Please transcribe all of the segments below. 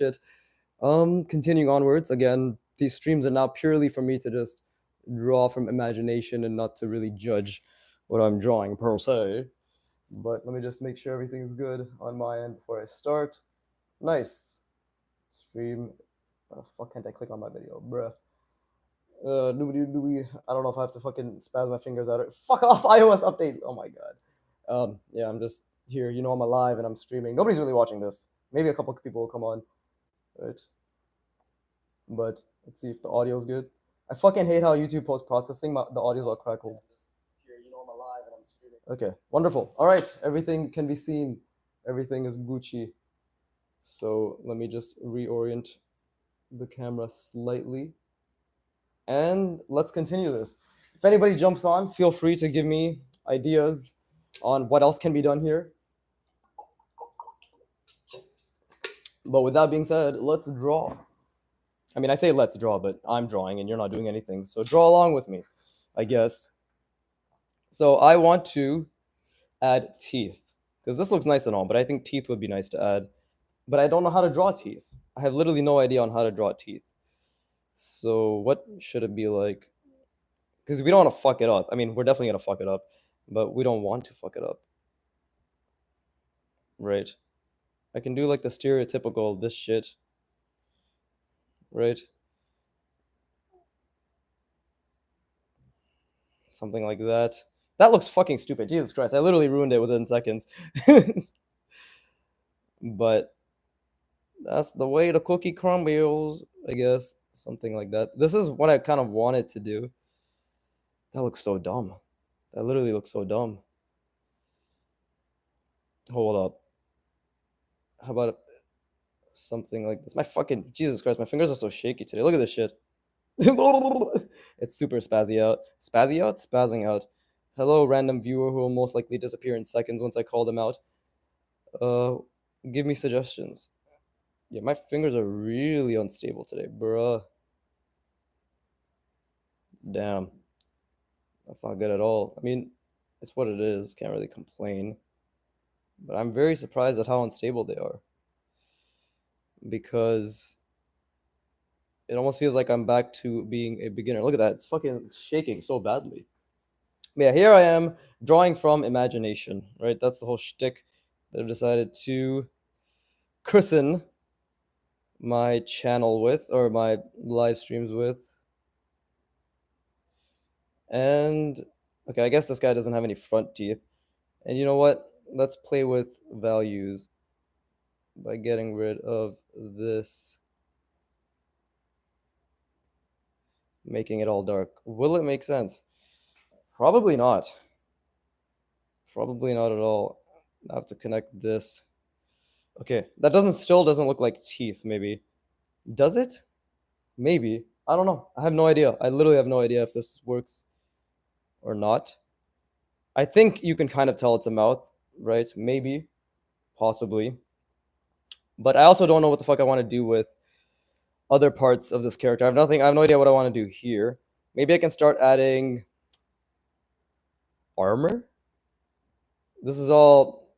shit. Continuing onwards, again, these streams are now purely for me to just draw from imagination and not to really judge what I'm drawing per se. But let me just make sure everything's good on my end before I start. Nice. Stream. Fuck, can't I click on my video, bruh? Do we? I don't know if I have to fucking spaz my fingers out. Fuck off, iOS update. Oh my god. Yeah, I'm just here. You know, I'm alive and I'm streaming. Nobody's really watching this. Maybe a couple of people will come on, right? But let's see if the audio's good. I fucking hate how YouTube post processing. The audio's all crackled. Here, you know, I'm alive and I'm streaming. Okay, wonderful. All right, everything can be seen. Everything is Gucci. So let me just reorient the camera slightly. And let's continue this. If anybody jumps on, feel free to give me ideas on what else can be done here. But with that being said, let's draw. I mean, I say let's draw, but I'm drawing and you're not doing anything. So draw along with me, I guess. So I want to add teeth, because this looks nice and all, but I think teeth would be nice to add. But I don't know how to draw teeth. I have literally no idea on how to draw teeth. So what should it be like? Because we don't want to fuck it up. I mean, we're definitely going to fuck it up, but we don't want to fuck it up. Right. I can do like the stereotypical this shit. Right. Something like that. That looks fucking stupid. Jesus Christ. I literally ruined it within seconds. But that's the way the cookie crumbles, I guess. Something like that. This is what I kind of wanted to do. That looks so dumb. That literally looks so dumb. Hold up. How about something like this? My fucking Jesus Christ, my fingers are so shaky today. Look at this shit. It's super spazzy out. Spazzy out? Spazzing out. Hello, random viewer who will most likely disappear in seconds once I call them out. Give me suggestions. Yeah, my fingers are really unstable today, bruh. Damn. That's not good at all. I mean, it's what it is. Can't really complain. But I'm very surprised at how unstable they are. Because it almost feels like I'm back to being a beginner. Look at that. It's fucking shaking so badly. But yeah, here I am drawing from imagination, right? That's the whole shtick that I've decided to christen my channel with, or my live streams with. And okay, I guess this guy doesn't have any front teeth. And you know what? Let's play with values by getting rid of this, making it all dark. Will it make sense? Probably not. Probably not at all. I have to connect this. Okay, that still doesn't look like teeth, maybe. Does it? Maybe. I don't know. I have no idea. I literally have no idea if this works or not. I think you can kind of tell it's a mouth, right? Maybe. Possibly. But I also don't know what the fuck I want to do with other parts of this character. I have no idea what I want to do here. Maybe I can start adding armor. This is all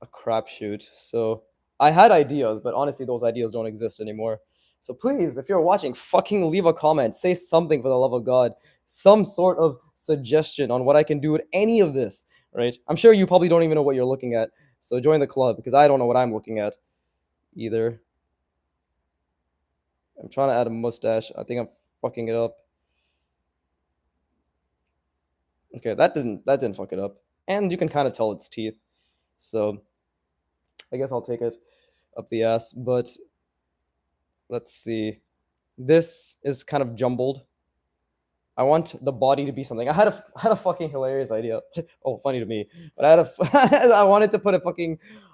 a crapshoot. So I had ideas, but honestly, those ideas don't exist anymore. So please, if you're watching, fucking leave a comment. Say something for the love of God. Some sort of suggestion on what I can do with any of this, right? I'm sure you probably don't even know what you're looking at. So join the club, because I don't know what I'm looking at either. I'm trying to add a mustache. I think I'm fucking it up. Okay, that didn't fuck it up. And you can kind of tell it's teeth. So I guess I'll take it up the ass. But let's see. This is kind of jumbled. I want the body to be something. I had a fucking hilarious idea. Oh, funny to me. But I wanted to put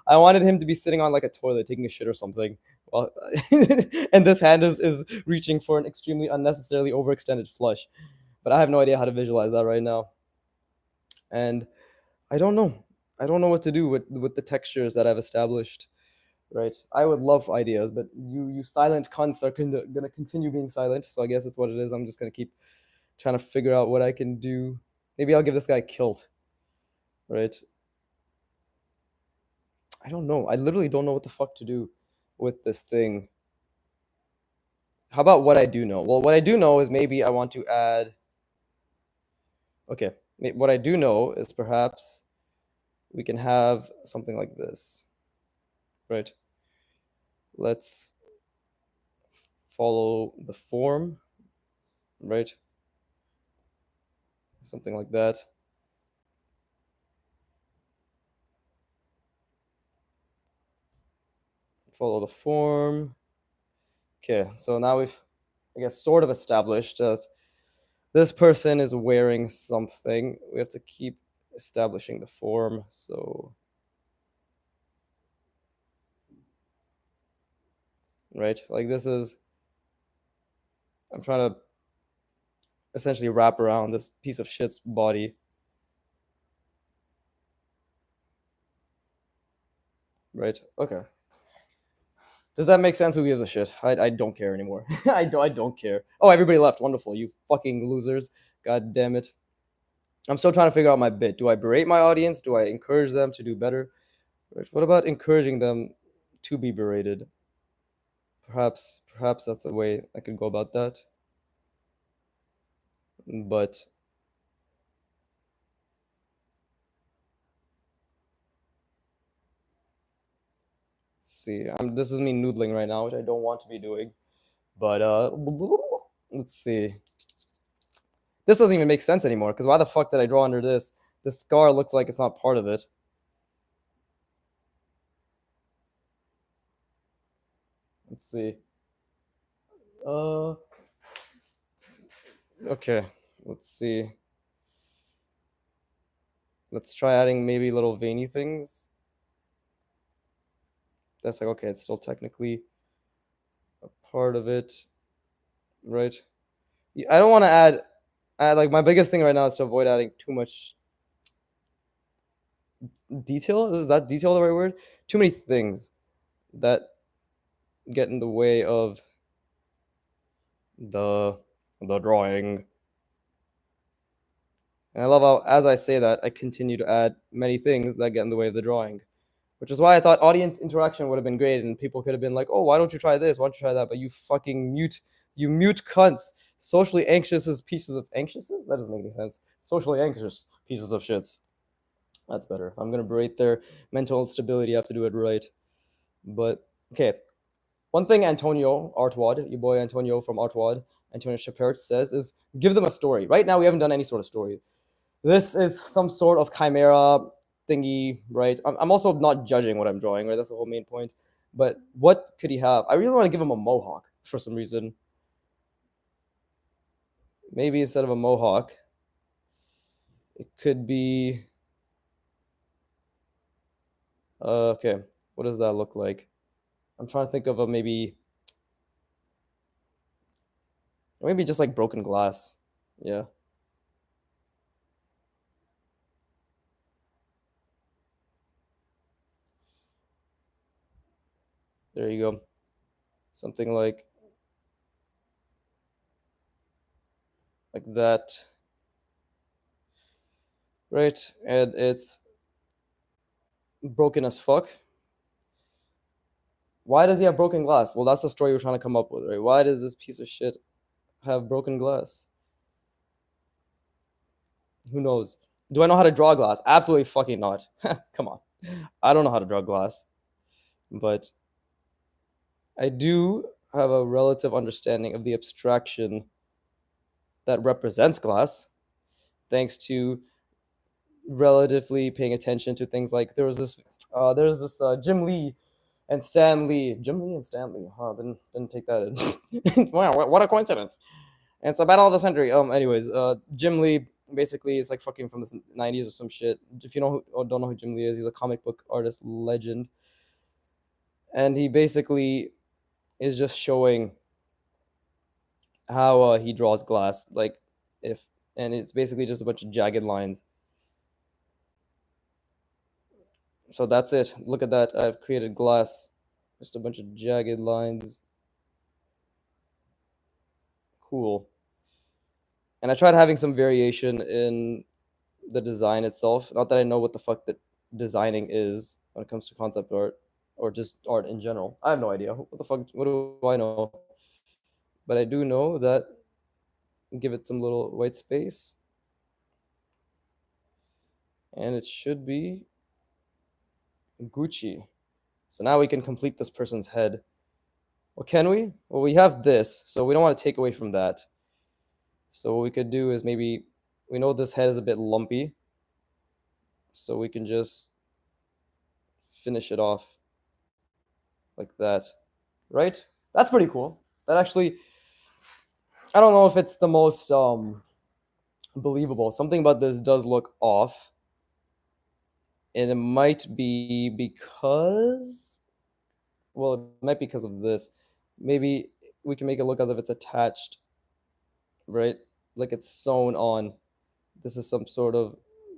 I wanted him to be sitting on like a toilet taking a shit or something. Well, and this hand is reaching for an extremely unnecessarily overextended flush. But I have no idea how to visualize that right now. And I don't know. I don't know what to do with the textures that I've established. Right. I would love ideas, but you silent cunts are gonna continue being silent. So I guess it's what it is. I'm just gonna keep trying to figure out what I can do. Maybe I'll give this guy kilt. Right. I don't know. I literally don't know what the fuck to do with this thing. How about what I do know? Well, what I do know is maybe I want to add. Okay, what I do know is perhaps we can have something like this, right? Let's follow the form, right? Something like that. Follow the form. Okay, so now we've, I guess, sort of established that this person is wearing something. We have to keep establishing the form. So, right, like this is, I'm trying to essentially wrap around this piece of shit's body. Right, okay. Does that make sense? Who gives a shit? I don't care anymore. I don't care. Oh, everybody left. Wonderful. You fucking losers. God damn it. I'm still trying to figure out my bit. Do I berate my audience? Do I encourage them to do better? Right. What about encouraging them to be berated? Perhaps that's a way I could go about that. But let's see. This is me noodling right now, which I don't want to be doing. But let's see. This doesn't even make sense anymore, because why the fuck did I draw under this? This scar looks like it's not part of it. Let's see. Okay. Let's see. Let's try adding maybe little veiny things. That's like, okay, it's still technically a part of it, right? I don't want to add like, my biggest thing right now is to avoid adding too much detail. Is that detail the right word? Too many things that get in the way of the drawing. And I love how, as I say that, I continue to add many things that get in the way of the drawing, which is why I thought audience interaction would have been great, and people could have been like, "Oh, why don't you try this? Why don't you try that?" But you fucking mute cunts. Socially anxious as pieces of anxiouses. That doesn't make any sense. Socially anxious pieces of shits. That's better. If I'm gonna berate their mental instability, I have to do it right. But okay, one thing Antonio Artwad, your boy Antonio from Artwad, Antonio Shapert says is give them a story. Right now, we haven't done any sort of story. This is some sort of chimera thingy, right? I'm also not judging what I'm drawing, right? That's the whole main point. But what could he have? I really want to give him a mohawk for some reason. Maybe instead of a mohawk, it could be. Okay, what does that look like? I'm trying to think of a maybe just like broken glass. Yeah. There you go. Something like that. Right? And it's broken as fuck. Why does he have broken glass? Well, that's the story we're trying to come up with, right? Why does this piece of shit have broken glass? Who knows? Do I know how to draw glass? Absolutely fucking not. Come on. I don't know how to draw glass. But I do have a relative understanding of the abstraction that represents glass, thanks to relatively paying attention to things like there's this Jim Lee and Stan Lee. Jim Lee and Stan Lee. Huh, didn't take that in. Wow, what a coincidence. And it's the battle of the century. Anyways, Jim Lee basically is like fucking from the 90s or some shit. If you know who, or don't know who Jim Lee is, he's a comic book artist legend. And he basically is just showing how he draws glass, like if, and it's basically just a bunch of jagged lines. So that's it. Look at that. I've created glass, just a bunch of jagged lines. Cool. And I tried having some variation in the design itself. Not that I know what the fuck that designing is when it comes to concept art or just art in general. I have no idea. What the fuck? What do I know? but I do know that give it some little white space, and it should be Gucci. So now we can complete this person's head. Well, can we? Well, we have this, so we don't want to take away from that. So what we could do is maybe we know this head is a bit lumpy, so we can just finish it off like that, right? That's pretty cool. That actually, I don't know if it's the most believable. Something about this does look off, and it might be because, well, it might be because of this. Maybe we can make it look as if it's attached, right? Like it's sewn on. This is some sort of.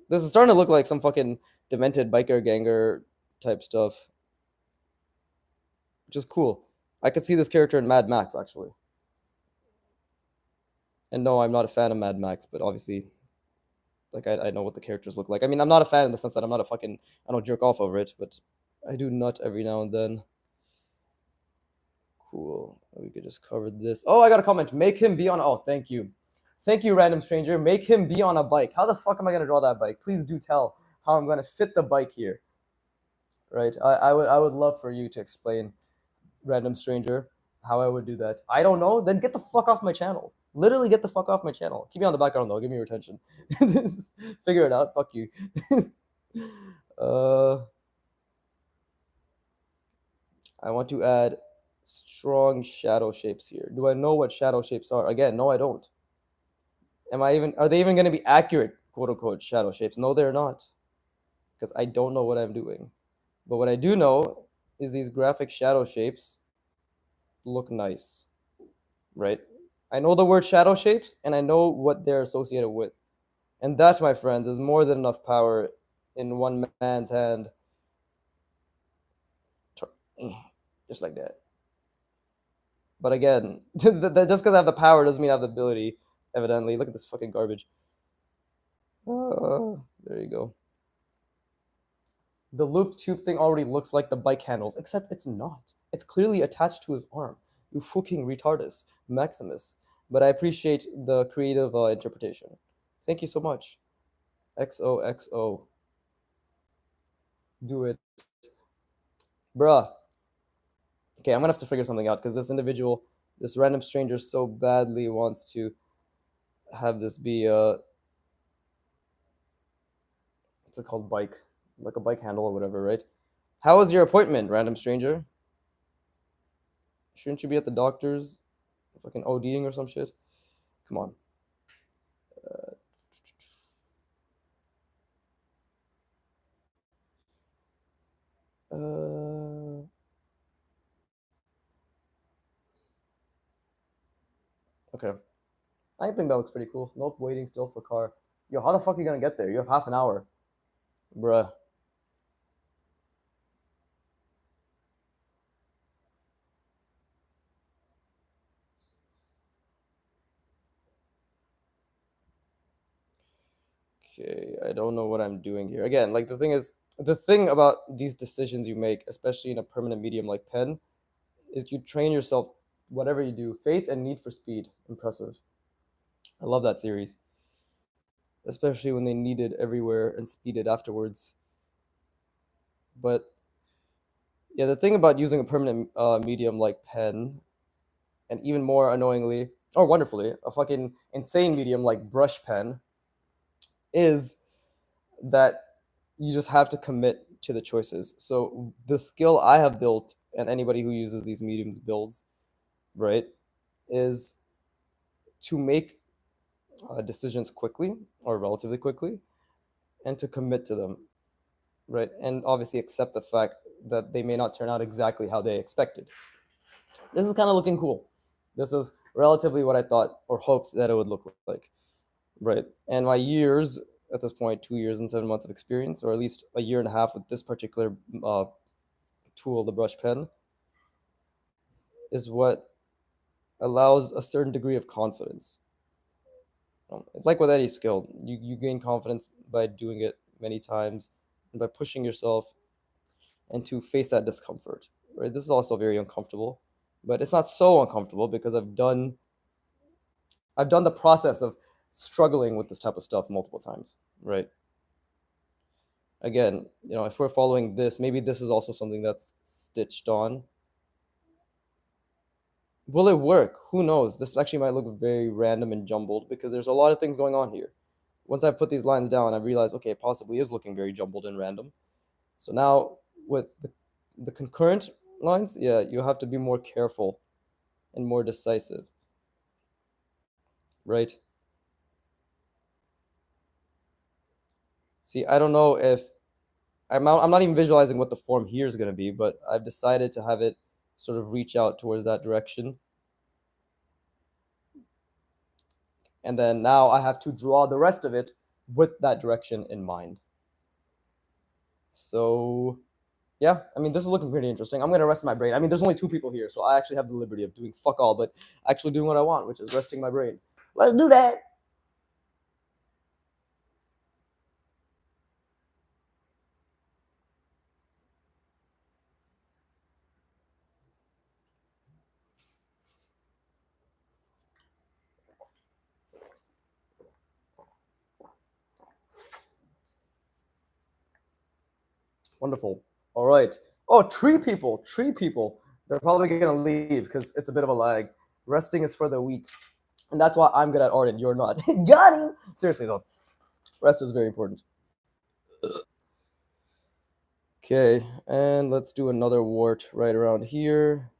This is starting to look like some fucking demented biker ganger type stuff, which is cool. I could see this character in Mad Max actually. And no, I'm not a fan of Mad Max, but obviously, like I know what the characters look like. I mean, I'm not a fan in the sense that I'm not a fucking I don't jerk off over it, but I do nut every now and then. Cool. We could just cover this. Oh, I got a comment. Make him be on. Oh, thank you. Thank you, random stranger. Make him be on a bike. How the fuck am I gonna draw that bike? Please do tell how I'm gonna fit the bike here. Right. I would love for you to explain, random stranger, how I would do that. I don't know. Then get the fuck off my channel. Literally get the fuck off my channel. Keep me on the background though. Give me your attention. Figure it out. Fuck you. uh, I want to add strong shadow shapes here. Do I know what shadow shapes are? Again, no, I don't. Are they even going to be accurate, quote unquote, shadow shapes? No, they're not. Because I don't know what I'm doing. But what I do know is these graphic shadow shapes look nice, right? I know the word shadow shapes and I know what they're associated with. And that, my friends, is more than enough power in one man's hand. Just like that. But again, just because I have the power doesn't mean I have the ability, evidently. Look at this fucking garbage. There you go. The looped tube thing already looks like the bike handles, except it's not. It's clearly attached to his arm. You fucking retardus, Maximus. But I appreciate the creative interpretation. Thank you so much. XOXO. Do it. Bruh. Okay, I'm gonna have to figure something out because this individual, this random stranger, so badly wants to have this be what's it called, bike, like a bike handle or whatever, right? How was your appointment, random stranger? Shouldn't you be at the doctor's, fucking ODing or some shit? Come on. Okay. I think that looks pretty cool. Nope, waiting still for car. Yo, how the fuck are you gonna get there? You have half an hour. Bruh. Okay, I don't know what I'm doing here. Again, like the thing about these decisions you make, especially in a permanent medium like pen, is you train yourself, whatever you do, faith and need for speed. Impressive. I love that series, especially when they need it everywhere and speed it afterwards. But yeah, the thing about using a permanent medium like pen, and even more annoyingly or wonderfully, a fucking insane medium like brush pen, is that you just have to commit to the choices. So the skill I have built, and anybody who uses these mediums builds, right, is to make decisions quickly or relatively quickly, and to commit to them, right, and obviously accept the fact that they may not turn out exactly how they expected. This is kind of looking cool. This is relatively what I thought or hoped that it would look like, right? And my years at this point, 2 years and 7 months of experience, or at least a year and a half with this particular tool, the brush pen, is what allows a certain degree of confidence. Like with any skill, you gain confidence by doing it many times and by pushing yourself and to face that discomfort, right? This is also very uncomfortable, but it's not so uncomfortable because I've done the process of struggling with this type of stuff multiple times, right? Again, if we're following this, maybe this is also something that's stitched on. Will it work? Who knows? This actually might look very random and jumbled because there's a lot of things going on here. Once I put these lines down, I realized, okay, it possibly is looking very jumbled and random. So now with the concurrent lines, yeah, you have to be more careful and more decisive, right? See, I don't know if I'm not even visualizing what the form here is going to be, but I've decided to have it sort of reach out towards that direction. And then now I have to draw the rest of it with that direction in mind. So, yeah, I mean, this is looking pretty interesting. I'm going to rest my brain. I mean, there's only 2 people here, so I actually have the liberty of doing fuck all, but actually doing what I want, which is resting my brain. Let's do that. Wonderful. All right. Oh, tree people. Tree people. They're probably going to leave because it's a bit of a lag. Resting is for the weak. And that's why I'm good at art and you're not. Got him. Seriously, though. Rest is very important. Okay. And let's do another wart right around here.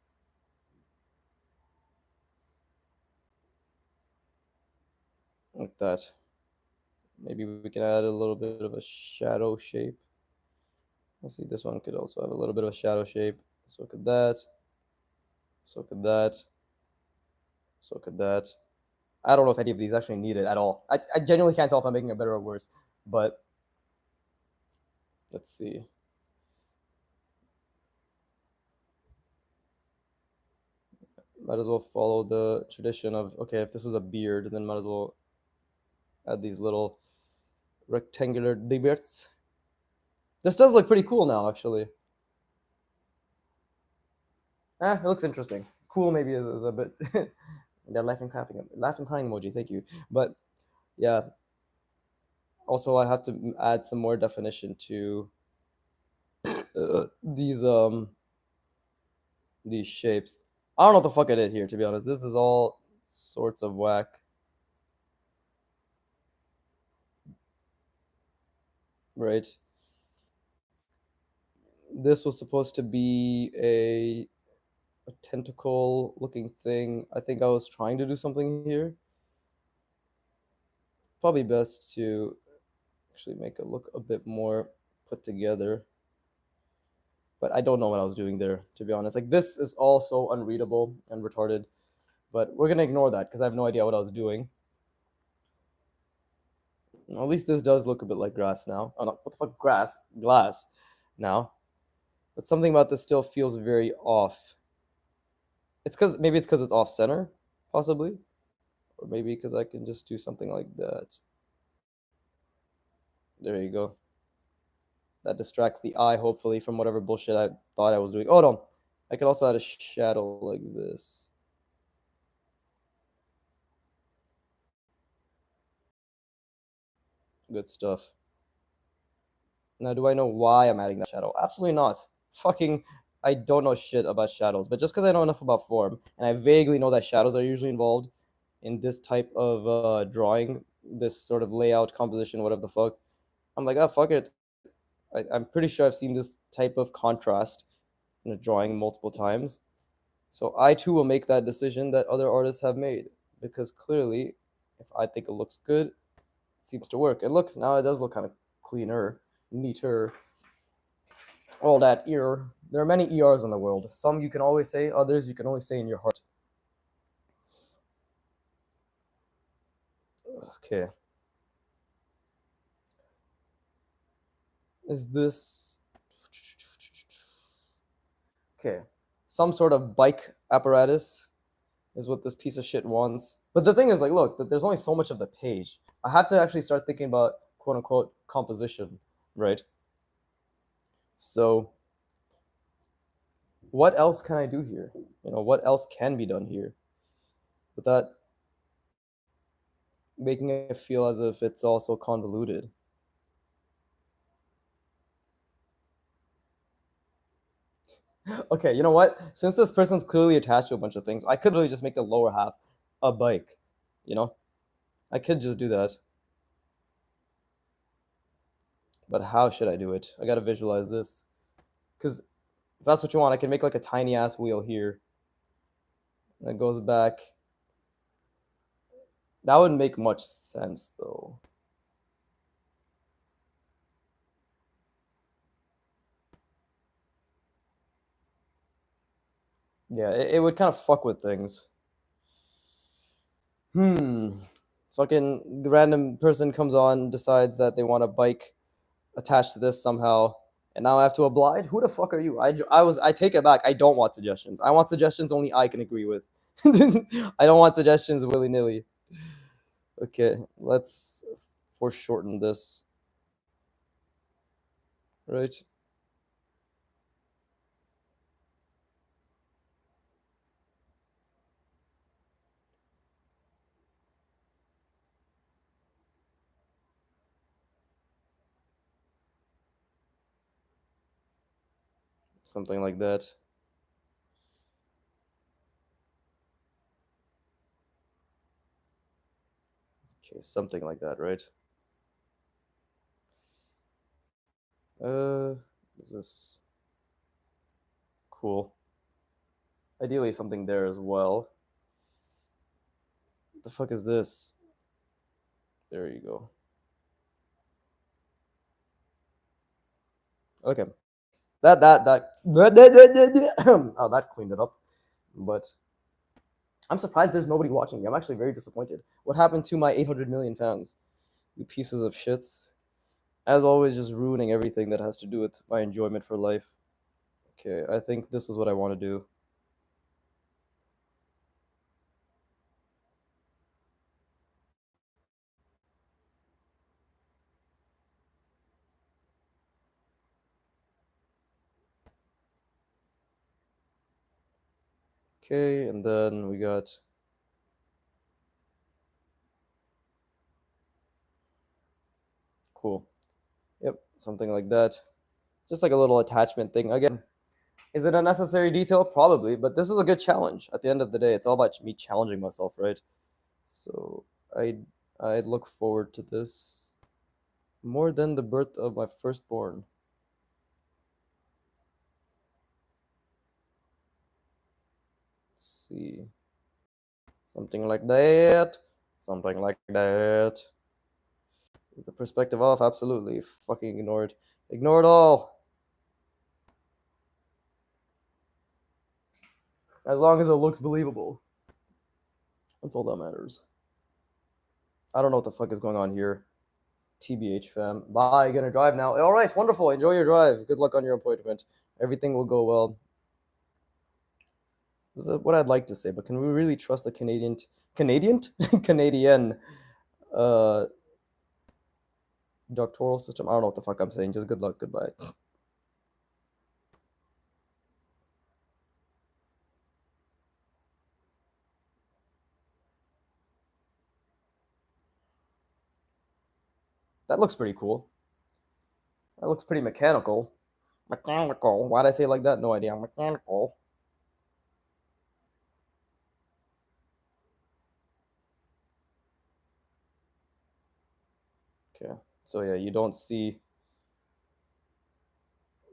Like that. Maybe we can add a little bit of a shadow shape. Let's see, this one could also have a little bit of a shadow shape. So could that. So could that. So could that. I don't know if any of these actually need it at all. I genuinely can't tell if I'm making it better or worse. But let's see. Might as well follow the tradition of, okay, if this is a beard, then might as well add these little rectangular divots. This does look pretty cool now, actually. It looks interesting. Cool maybe is a bit... They're laughing crying emoji, thank you. But yeah, also I have to add some more definition to these shapes. I don't know what the fuck I did here, to be honest. This is all sorts of whack. Right? This was supposed to be a tentacle looking thing. I think I was trying to do something here. Probably best to actually make it look a bit more put together. But I don't know what I was doing there, to be honest. Like, this is all so unreadable and retarded. But we're going to ignore that because I have no idea what I was doing. At least this does look a bit like grass now. Oh, no, what the fuck? Grass? Glass now. But something about this still feels very off. Maybe it's because it's off center, possibly. Or maybe because I can just do something like that. There you go. That distracts the eye, hopefully, from whatever bullshit I thought I was doing. Oh, no. I could also add a shadow like this. Good stuff. Now, do I know why I'm adding that shadow? Absolutely not. Fucking, I don't know shit about shadows. But just because I know enough about form, and I vaguely know that shadows are usually involved in this type of drawing, this sort of layout, composition, whatever the fuck, I'm like, oh, fuck it. I'm pretty sure I've seen this type of contrast in a drawing multiple times. So I too will make that decision that other artists have made because clearly, if I think it looks good, it seems to work. And look, now it does look kind of cleaner, neater. All that ear. There are many ERs in the world. Some you can always say, others you can only say in your heart. Okay. Is this okay? Some sort of bike apparatus is what this piece of shit wants. But the thing is, like, look, that there's only so much of the page. I have to actually start thinking about quote unquote composition, right? So what else can I do here? What else can be done here without making it feel as if it's also convoluted? Okay, you know what? Since this person's clearly attached to a bunch of things, I could really just make the lower half a bike. You know, I could just do that. But how should I do it? I gotta visualize this. Because if that's what you want, I can make like a tiny ass wheel here that goes back. That wouldn't make much sense though. Yeah, it would kind of fuck with things. Fucking random person comes on, decides that they want a bike attached to this somehow, and now I have to oblige. Who the fuck are you? I take it back. I don't want suggestions. I want suggestions only I can agree with. I don't want suggestions willy nilly. Okay, let's foreshorten this. Right. Something like that. Okay, something like that, right? Uh, is this cool? Ideally, something there as well. What the fuck is this? There you go. Okay. Oh, that cleaned it up. But I'm surprised there's nobody watching me. I'm actually very disappointed. What happened to my 800 million fans? You pieces of shits. As always, just ruining everything that has to do with my enjoyment for life. Okay, I think this is what I want to do. Okay, and then we got cool. Yep, something like that. Just like a little attachment thing. Again, is it a necessary detail? Probably, but this is a good challenge. At the end of the day, it's all about me challenging myself, right? So I I look forward to this more than the birth of my firstborn. Let's see. Something like that. Something like that. With the perspective off, absolutely. Fucking ignored. Ignore it all. As long as it looks believable. That's all that matters. I don't know what the fuck is going on here. TBH fam. Bye. Gonna drive now. All right. Wonderful. Enjoy your drive. Good luck on your appointment. Everything will go well. This is what I'd like to say, but can we really trust the Canadian Canadian uh doctoral system? I don't know what the fuck I'm saying. Just good luck. Goodbye. That looks pretty cool. That looks pretty mechanical. Mechanical. Why'd I say it like that? No idea. Mechanical. Okay. So yeah, you don't see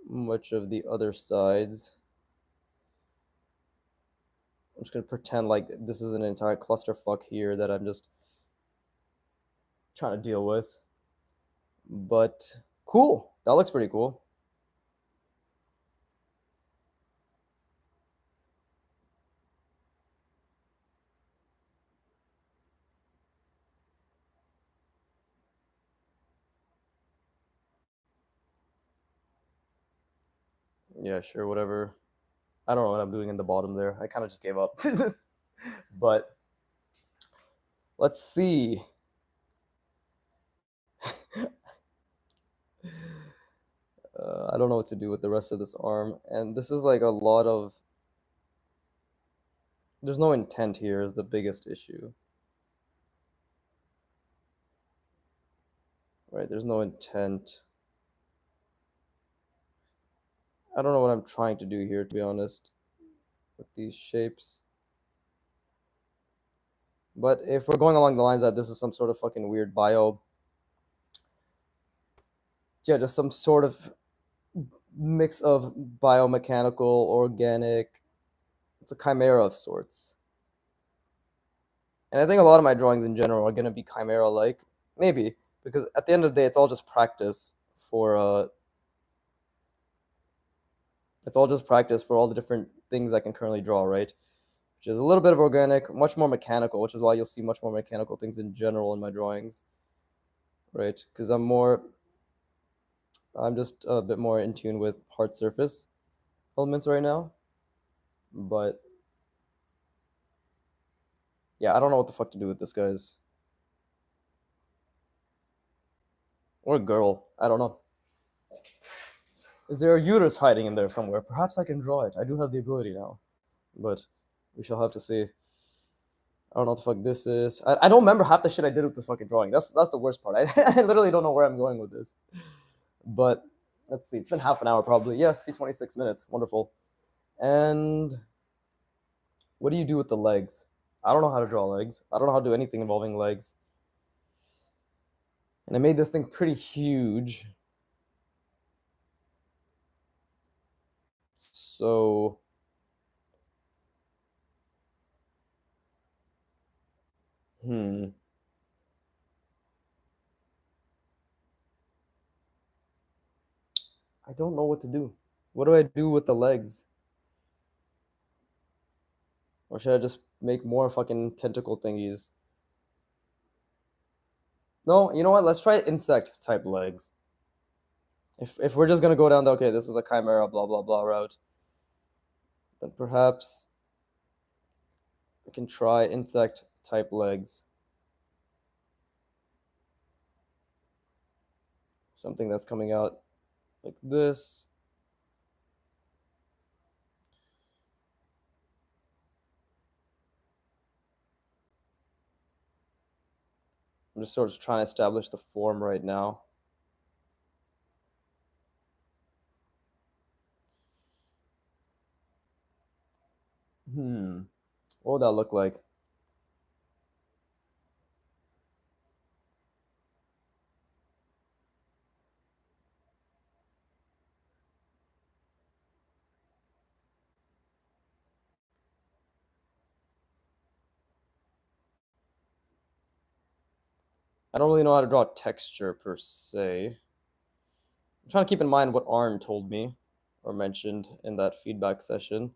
much of the other sides. I'm just gonna pretend like this is an entire clusterfuck here that I'm just trying to deal with. But cool. That looks pretty cool. Yeah, sure, whatever. I don't know what I'm doing in the bottom there. I kind of just gave up. But let's see. I don't know what to do with the rest of this arm. And this is like a lot of... There's no intent here is the biggest issue. Right, there's no intent. I don't know what I'm trying to do here, to be honest, with these shapes. But if we're going along the lines that this is some sort of fucking weird bio... Yeah, just some sort of mix of biomechanical, organic... It's a chimera of sorts. And I think a lot of my drawings in general are going to be chimera-like. Maybe, because at the end of the day, it's all just practice for... It's all just practice for all the different things I can currently draw, right? Which is a little bit of organic, much more mechanical, which is why you'll see much more mechanical things in general in my drawings, right? Because I'm just a bit more in tune with hard surface elements right now. But yeah, I don't know what the fuck to do with this, guys. Or a girl, I don't know. Is there a uterus hiding in there somewhere? Perhaps I can draw it. I do have the ability now, but we shall have to see. I don't know what the fuck this is. I don't remember half the shit I did with this fucking drawing. That's the worst part. I literally don't know where I'm going with this. But let's see. It's been half an hour probably. Yeah, see, 26 minutes. Wonderful. And what do you do with the legs? I don't know how to draw legs. I don't know how to do anything involving legs. And I made this thing pretty huge. So I don't know what to do. What do I do with the legs? Or should I just make more fucking tentacle thingies? No, you know what? Let's try insect type legs. If we're just gonna go down the okay, this is a chimera, blah blah blah route, then perhaps I can try insect type legs. Something that's coming out like this. I'm just sort of trying to establish the form right now. What would that look like? I don't really know how to draw texture per se. I'm trying to keep in mind what Arn told me or mentioned in that feedback session.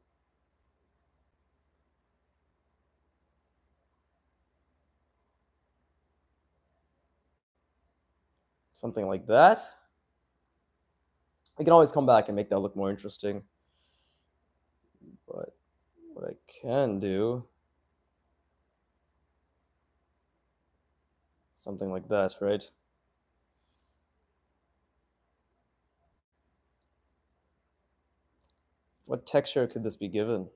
Something like that. I can always come back and make that look more interesting. But what I can do, something like that, right? What texture could this be given?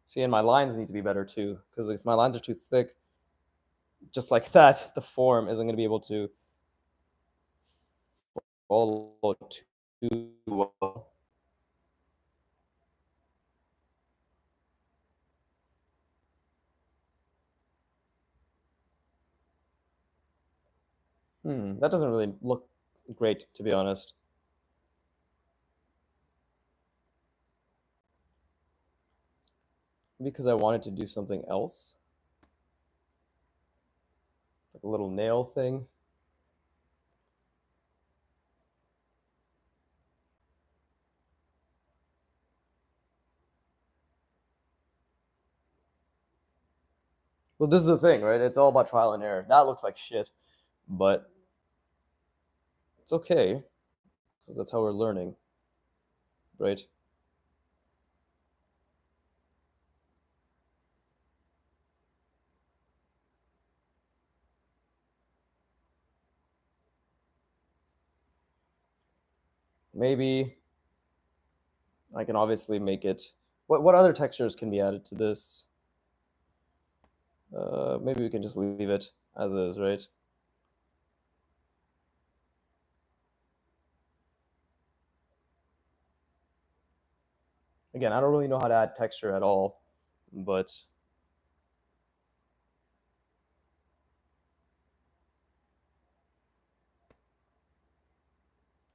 See, and my lines need to be better too, because if my lines are too thick, just like that, the form isn't going to be able to follow too well. That doesn't really look great, to be honest. Because I wanted to do something else. Like a little nail thing. Well, this is the thing, right? It's all about trial and error. That looks like shit, but it's okay, because that's how we're learning, right? Maybe I can obviously make it. What other textures can be added to this? Maybe we can just leave it as is, right? Again, I don't really know how to add texture at all, but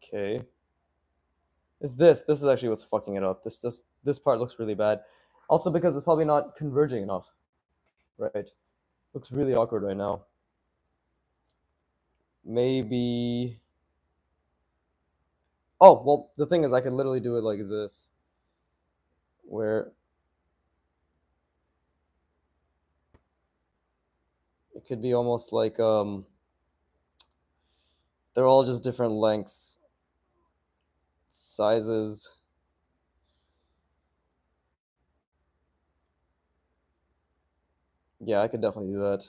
okay. Is this? This is actually what's fucking it up. This part looks really bad. Also because it's probably not converging enough, right? Looks really awkward right now. Maybe. Oh well, the thing is, I could literally do it like this, where it could be almost like they're all just different lengths, sizes. Yeah, I could definitely do that.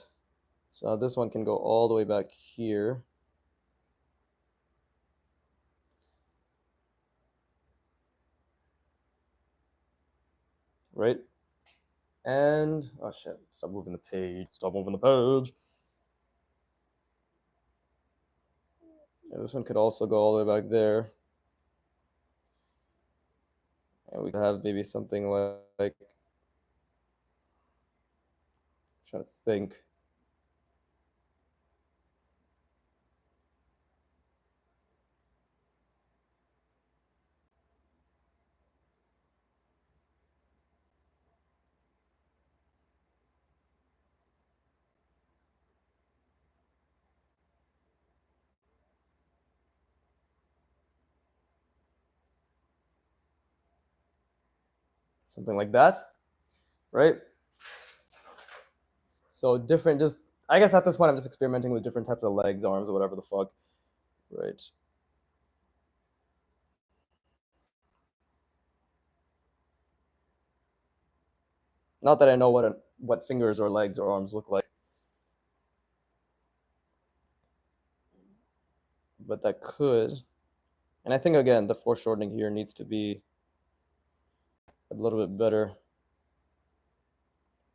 So now this one can go all the way back here. Right? And oh shit, stop moving the page. Stop moving the page. Yeah, this one could also go all the way back there. And we could have maybe something like trying to think. Something like that. Right? So different just I guess at this point I'm just experimenting with different types of legs, arms, or whatever the fuck. Right. Not that I know what fingers or legs or arms look like, but that could. And I think again the foreshortening here needs to be a little bit better.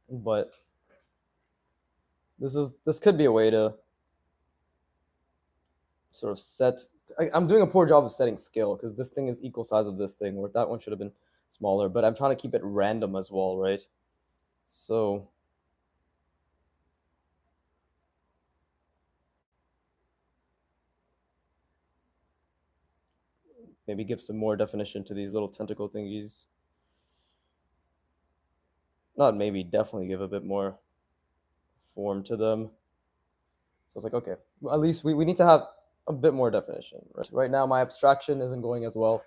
But this could be a way to sort of set. I'm doing a poor job of setting scale because this thing is equal size of this thing, where that one should have been smaller. But I'm trying to keep it random as well, right? So maybe give some more definition to these little tentacle thingies. Not maybe, definitely give a bit more form to them. So it's like, okay, well, at least we need to have a bit more definition. Right now, my abstraction isn't going as well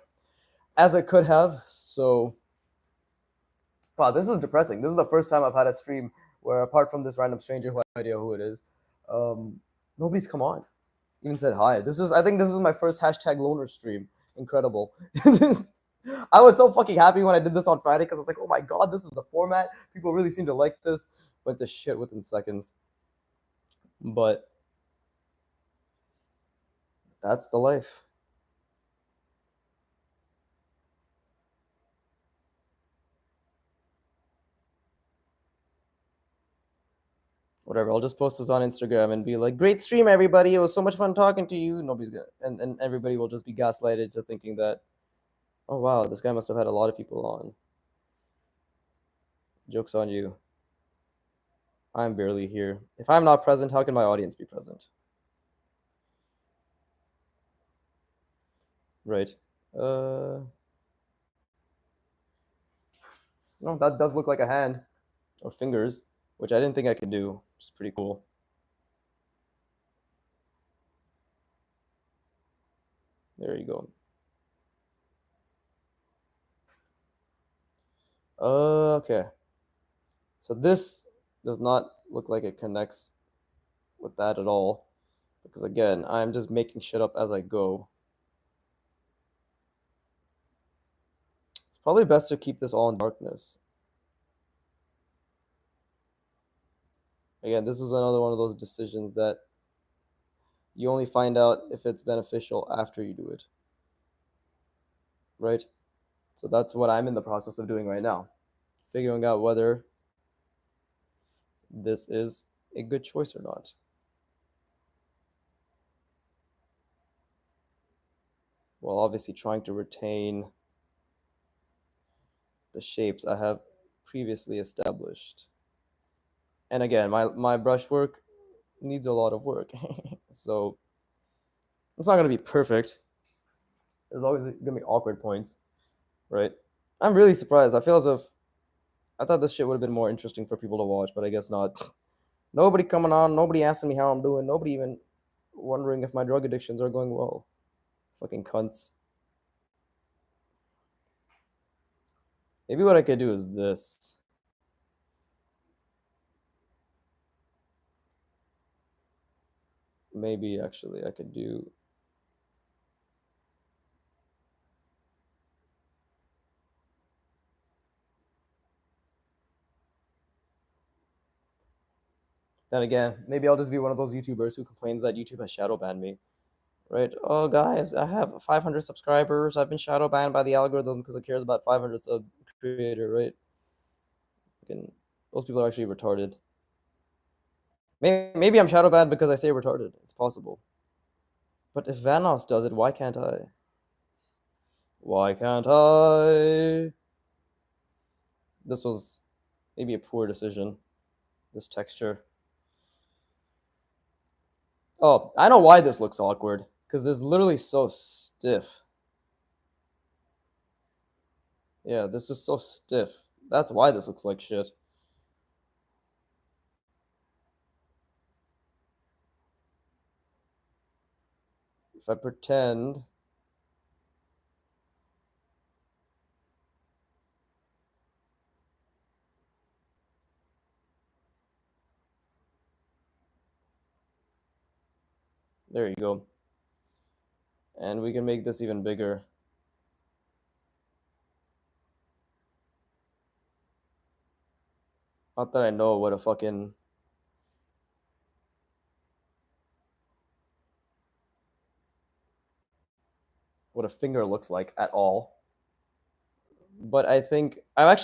as it could have. So, wow, this is depressing. This is the first time I've had a stream where, apart from this random stranger who I have no idea who it is, nobody's come on, even said hi. I think this is my first hashtag loner stream. Incredible. I was so fucking happy when I did this on Friday because I was like, oh my god, this is the format. People really seem to like this. Went to shit within seconds. But that's the life. Whatever. I'll just post this on Instagram and be like, "Great stream, everybody! It was so much fun talking to you." Nobody's gonna, and everybody will just be gaslighted to thinking that, "Oh wow, this guy must have had a lot of people on." Jokes on you. I'm barely here. If I'm not present, how can my audience be present? Right. No, that does look like a hand or fingers, which I didn't think I could do. Which is pretty cool. There you go. Okay. So this does not look like it connects with that at all. Because again, I'm just making shit up as I go. It's probably best to keep this all in darkness. Again, this is another one of those decisions that you only find out if it's beneficial after you do it. right? So that's what I'm in the process of doing right now, figuring out whether this is a good choice or not. While obviously trying to retain the shapes I have previously established. And again, my brushwork needs a lot of work. So it's not going to be perfect. There's always going to be awkward points, right? I'm really surprised. I feel as if I thought this shit would have been more interesting for people to watch, but I guess not. Nobody coming on, nobody asking me how I'm doing, nobody even wondering if my drug addictions are going well. Fucking cunts. Maybe what I could do is this. Maybe actually I could do. Then again, maybe I'll just be one of those YouTubers who complains that YouTube has shadow banned me. Right? Oh, guys, I have 500 subscribers. I've been shadow banned by the algorithm because it cares about 500 sub creator, right? Fucking, those people are actually retarded. Maybe I'm shadow banned because I say retarded. It's possible. But if Vanos does it, why can't I? Why can't I? This was maybe a poor decision. This texture. Oh, I know why this looks awkward. Because it's literally so stiff. Yeah, this is so stiff. That's why this looks like shit. If I pretend... There you go. And we can make this even bigger. Not that I know what a fucking... what a finger looks like at all. But I think I've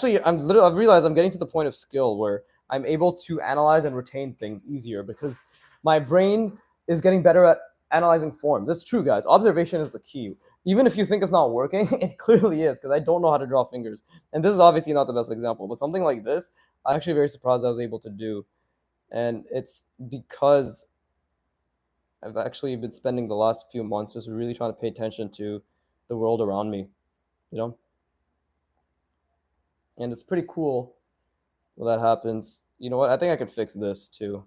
realized I'm getting to the point of skill where I'm able to analyze and retain things easier because my brain is getting better at analyzing forms. It's true, guys. Observation is the key. Even if you think it's not working, it clearly is because I don't know how to draw fingers. And this is obviously not the best example, but something like this, I'm actually very surprised I was able to do. And it's because I've actually been spending the last few months just really trying to pay attention to the world around me, you know? And it's pretty cool when that happens. You know what? I think I could fix this too.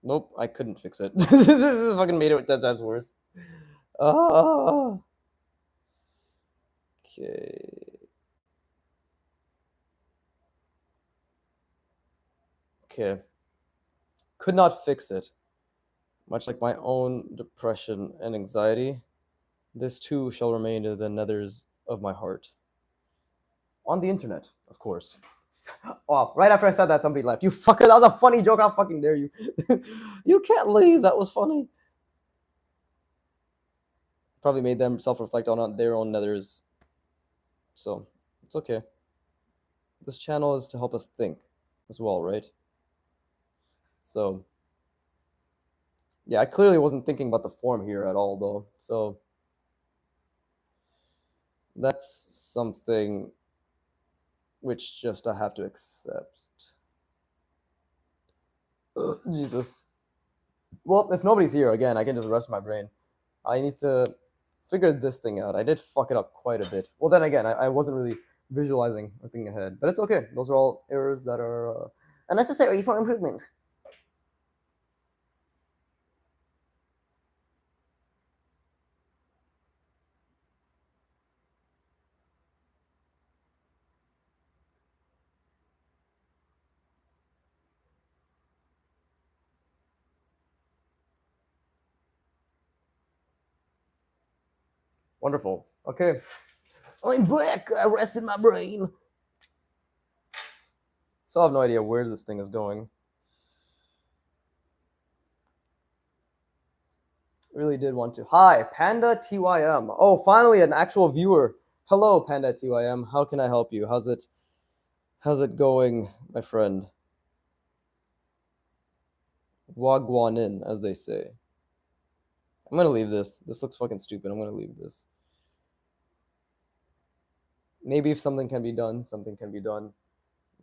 Nope, I couldn't fix it. This is fucking made it 10 times worse. Ah. Okay. Okay. Could not fix it. Much like my own depression and anxiety, this too shall remain in the nethers of my heart. On the internet, of course. Oh, right after I said that, somebody left. You fucker, that was a funny joke. How fucking dare you? You can't leave. That was funny. Probably made them self-reflect on their own nethers. So, it's okay. This channel is to help us think as well, right? So, yeah, I clearly wasn't thinking about the form here at all, though. So, that's something which just I have to accept. Jesus. Well, if nobody's here, again, I can just rest my brain. I need to figure this thing out. I did fuck it up quite a bit. Well, then again, I wasn't really visualizing or thinking ahead. But it's okay. Those are all errors that are unnecessary for improvement. Wonderful. Okay. I'm back. I rested my brain. So I have no idea where this thing is going. Really did want to. Hi, Panda TYM. Oh, finally an actual viewer. Hello, Panda TYM. How can I help you? How's it going, my friend? Wagwanin, as they say. I'm gonna leave this. This looks fucking stupid. I'm gonna leave this. Maybe if something can be done, something can be done.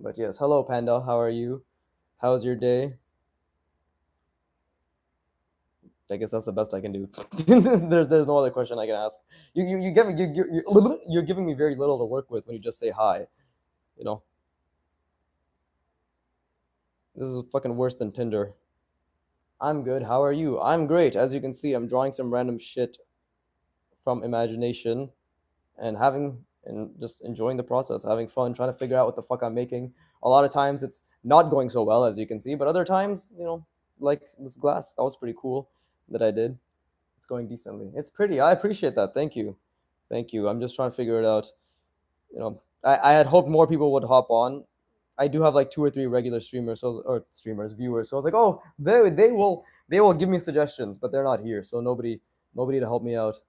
But yes, hello, Panda. How are you? How's your day? I guess that's the best I can do. there's no other question I can ask. You give me you're giving me very little to work with when you just say hi. You know, this is fucking worse than Tinder. I'm good. How are you? I'm great. As you can see, I'm drawing some random shit from imagination and just enjoying the process, having fun, trying to figure out what the fuck I'm making. A lot of times it's not going so well, as you can see, but other times, like this glass, that was pretty cool that I did. It's going decently. It's pretty. I appreciate that. Thank you. Thank you. I'm just trying to figure it out. I had hoped more people would hop on. I do have like two or three regular streamers, or streamers, viewers. So I was like, oh, they will give me suggestions, but they're not here, so nobody to help me out.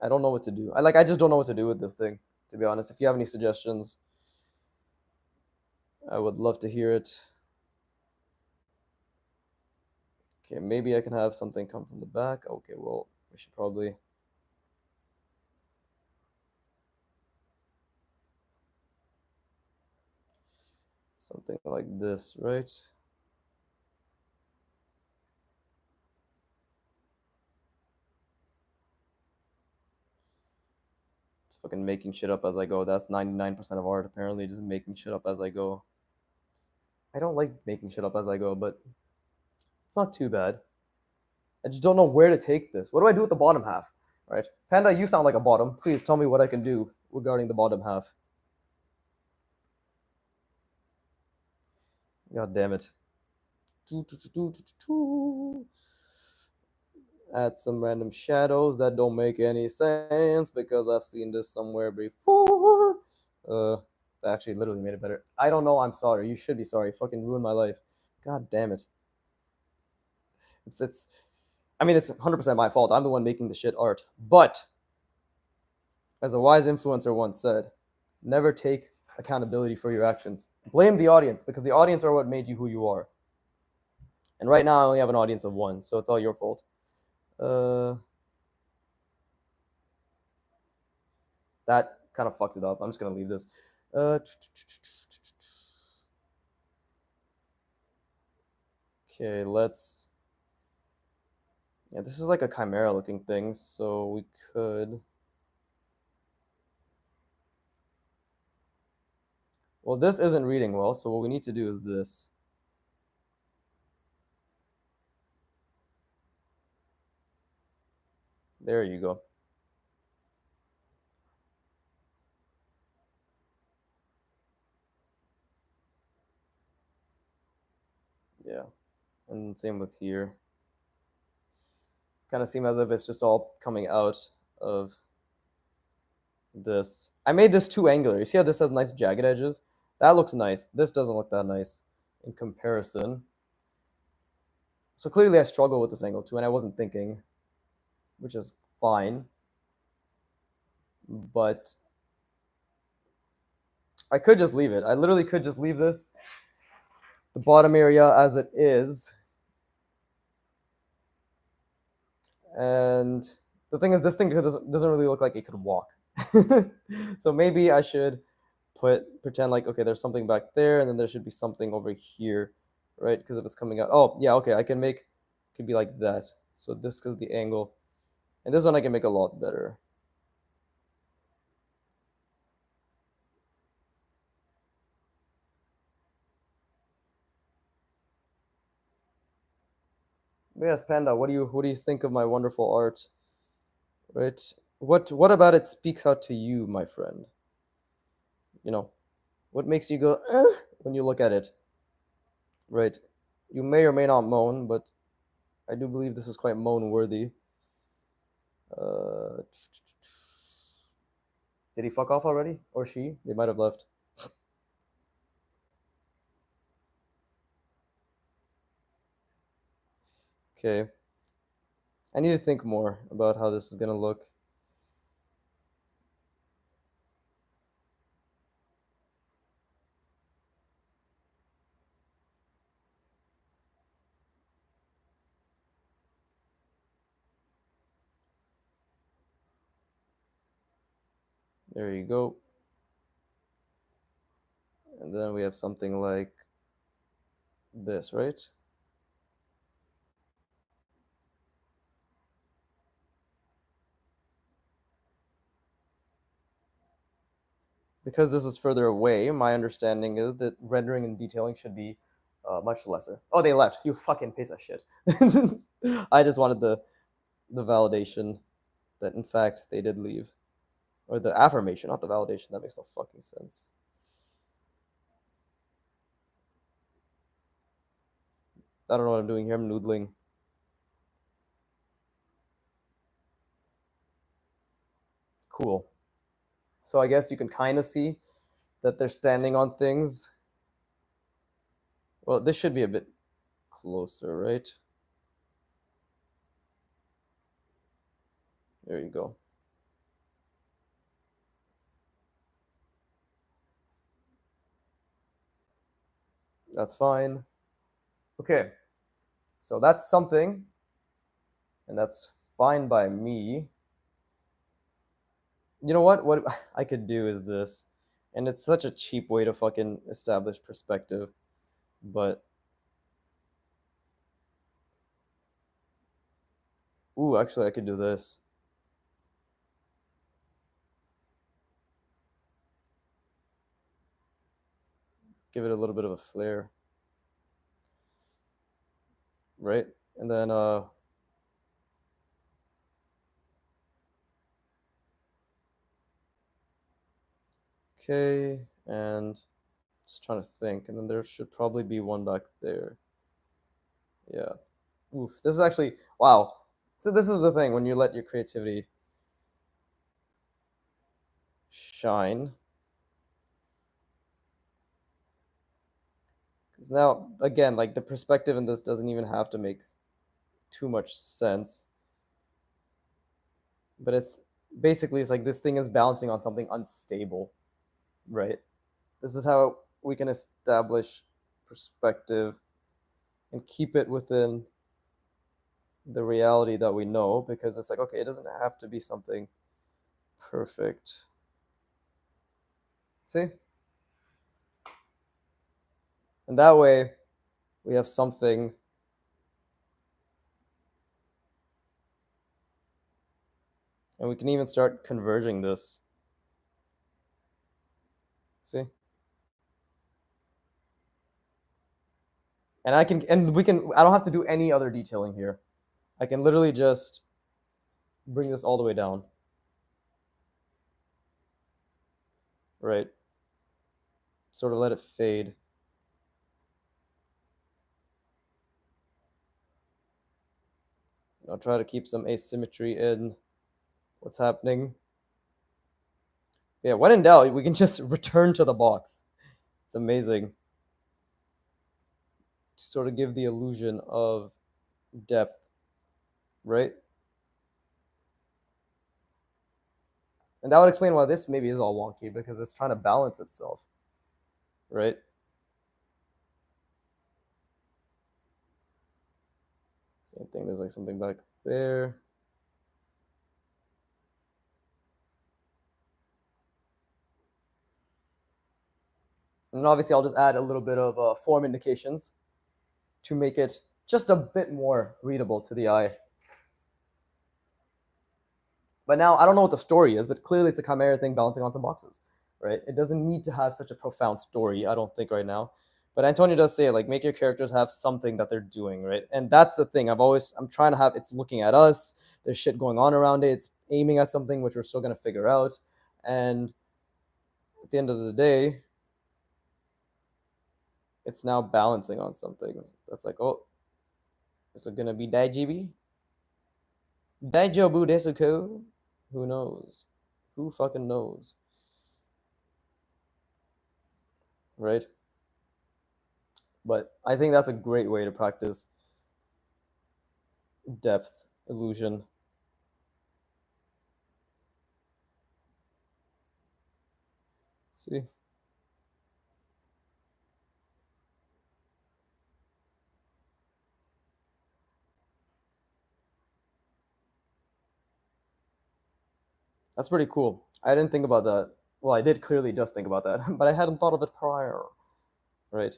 I don't know what to do. I just don't know what to do with this thing, to be honest. If you have any suggestions, I would love to hear it. Okay, maybe I can have something come from the back. Okay, well, we should probably something like this, right? It's fucking making shit up as I go. That's 99% of art, apparently, just making shit up as I go. I don't like making shit up as I go, but it's not too bad. I just don't know where to take this. What do I do with the bottom half? Right? Panda, you sound like a bottom. Please tell me what I can do regarding the bottom half. God damn it. Add some random shadows that don't make any sense because I've seen this somewhere before. That actually literally made it better. I don't know. I'm sorry. You should be sorry. Fucking ruined my life. God damn it. It's. I mean, it's 100% my fault. I'm the one making the shit art. But as a wise influencer once said, never take accountability for your actions. Blame the audience because the audience are what made you who you are. And right now I only have an audience of one, so it's all your fault. That kind of fucked it up. I'm just gonna leave this. Okay, let's. Yeah, this is like a chimera looking thing, so we could. Well, this isn't reading well, so what we need to do is this. There you go. Yeah, and same with here. Kind of seem as if it's just all coming out of this. I made this too angular. You see how this has nice jagged edges? That looks nice. This doesn't look that nice in comparison. So clearly I struggle with this angle too, and I wasn't thinking, which is fine. But I could just leave it. I literally could just leave this, the bottom area as it is. And the thing is, this thing doesn't really look like it could walk. So maybe I should pretend like, okay, there's something back there, and then there should be something over here, right? Because if it's coming out, oh yeah, okay, I can make it could be like that. So this is the angle, and this one I can make a lot better. But yes, Panda, what do you think of my wonderful art? Right? What about it speaks out to you, my friend? What makes you go when you look at it? Right? You may or may not moan, but I do believe this is quite moan worthy. Uh, did he fuck off already? Or she? They might have left. Okay. I need to think more about how this is gonna look. There you go. And then we have something like this, right? Because this is further away, my understanding is that rendering and detailing should be much lesser. Oh, they left. You fucking piece of shit. I just wanted the validation that in fact they did leave, or the affirmation, not the validation. That makes no fucking sense. I don't know what I'm doing here. I'm noodling. Cool. So I guess you can kind of see that they're standing on things. Well, this should be a bit closer, right? There you go. That's fine. Okay. So that's something, and that's fine by me. You know what? What I could do is this, and it's such a cheap way to fucking establish perspective, but ooh, actually, I could do this. Give it a little bit of a flair, right? And then okay, and just trying to think, and then there should probably be one back there. Yeah. Oof. This is actually wow. So this is the thing when you let your creativity shine. Because now again, like the perspective in this doesn't even have to make too much sense, but it's basically it's like this thing is balancing on something unstable, right? This is how we can establish perspective and keep it within the reality that we know, because it's like, okay, it doesn't have to be something perfect. See? And that way we have something and we can even start converging this. See? And I don't have to do any other detailing here. I can literally just bring this all the way down. Right? Sort of let it fade. I'll try to keep some asymmetry in what's happening. Yeah, when in doubt, we can just return to the box. It's amazing. To sort of give the illusion of depth, right? And that would explain why this maybe is all wonky, because it's trying to balance itself, right? Same thing, there's like something back there. And obviously I'll just add a little bit of form indications to make it just a bit more readable to the eye. But now I don't know what the story is, but clearly it's a chimera thing balancing on some boxes, right? It doesn't need to have such a profound story, I don't think, right now. But Antonio does say, like, make your characters have something that they're doing, right? And that's the thing. I'm trying to have it's looking at us. There's shit going on around it. It's aiming at something which we're still gonna figure out. And at the end of the day, it's now balancing on something that's like, oh, is it gonna be Daijibi? Daijobu desuko? Who knows? Who fucking knows? Right? But I think that's a great way to practice depth illusion. See? That's pretty cool. I didn't think about that. Well, I did clearly just think about that, but I hadn't thought of it prior. Right?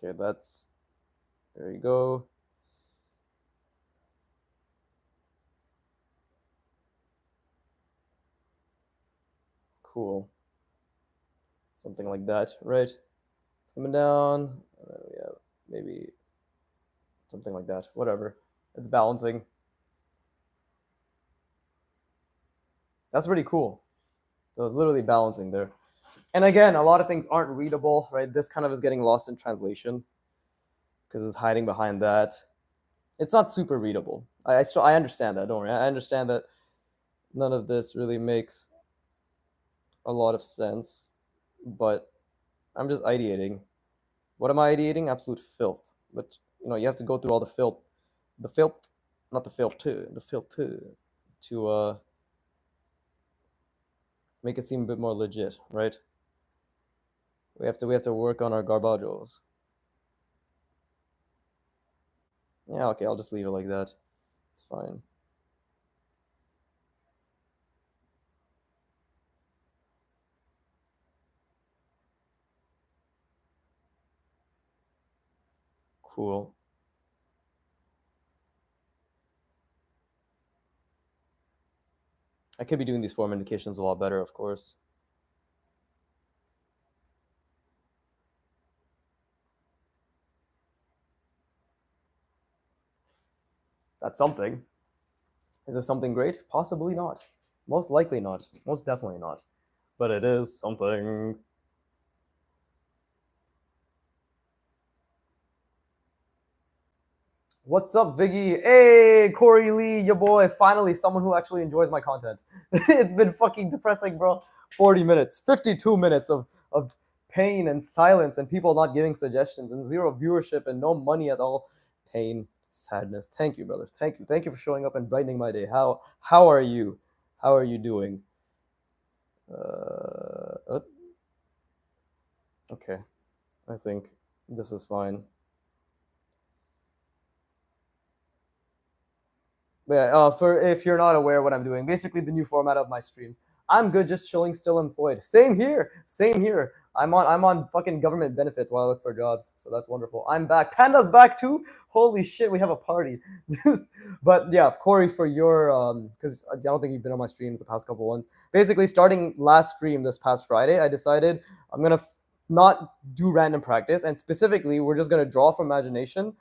Okay, that's. There you go. Cool. Something like that, right? Coming down. And then we have maybe something like that. Whatever. It's balancing. That's pretty cool. So it's literally balancing there. And again, a lot of things aren't readable, right? This kind of is getting lost in translation because it's hiding behind that. It's not super readable. I understand that. Don't worry. I understand that none of this really makes a lot of sense, but I'm just ideating. What am I ideating? Absolute filth. But you have to go through all the filth, not the filter, the filter, to make it seem a bit more legit, right? We have to work on our garbagos. Yeah, okay, I'll just leave it like that. It's fine. Cool. I could be doing these form indications a lot better, of course. That's something. Is it something great? Possibly not. Most likely not. Most definitely not. But it is something. What's up, Viggy? Hey, Corey Lee, your boy. Finally, someone who actually enjoys my content. It's been fucking depressing, bro. 40 minutes, 52 minutes of pain and silence and people not giving suggestions and zero viewership and no money at all. Pain, sadness. Thank you, brother. Thank you. Thank you for showing up and brightening my day. How are you? How are you doing? Okay. I think this is fine. But yeah, for if you're not aware what I'm doing, basically the new format of my streams. I'm good, just chilling, still employed. Same here. Same here. I'm on fucking government benefits while I look for jobs, so that's wonderful. I'm back. Panda's back too. Holy shit, we have a party. But yeah, Corey, for your because I don't think you've been on my streams the past couple ones. Basically, starting last stream this past Friday, I decided I'm gonna not do random practice, and specifically, we're just gonna draw from imagination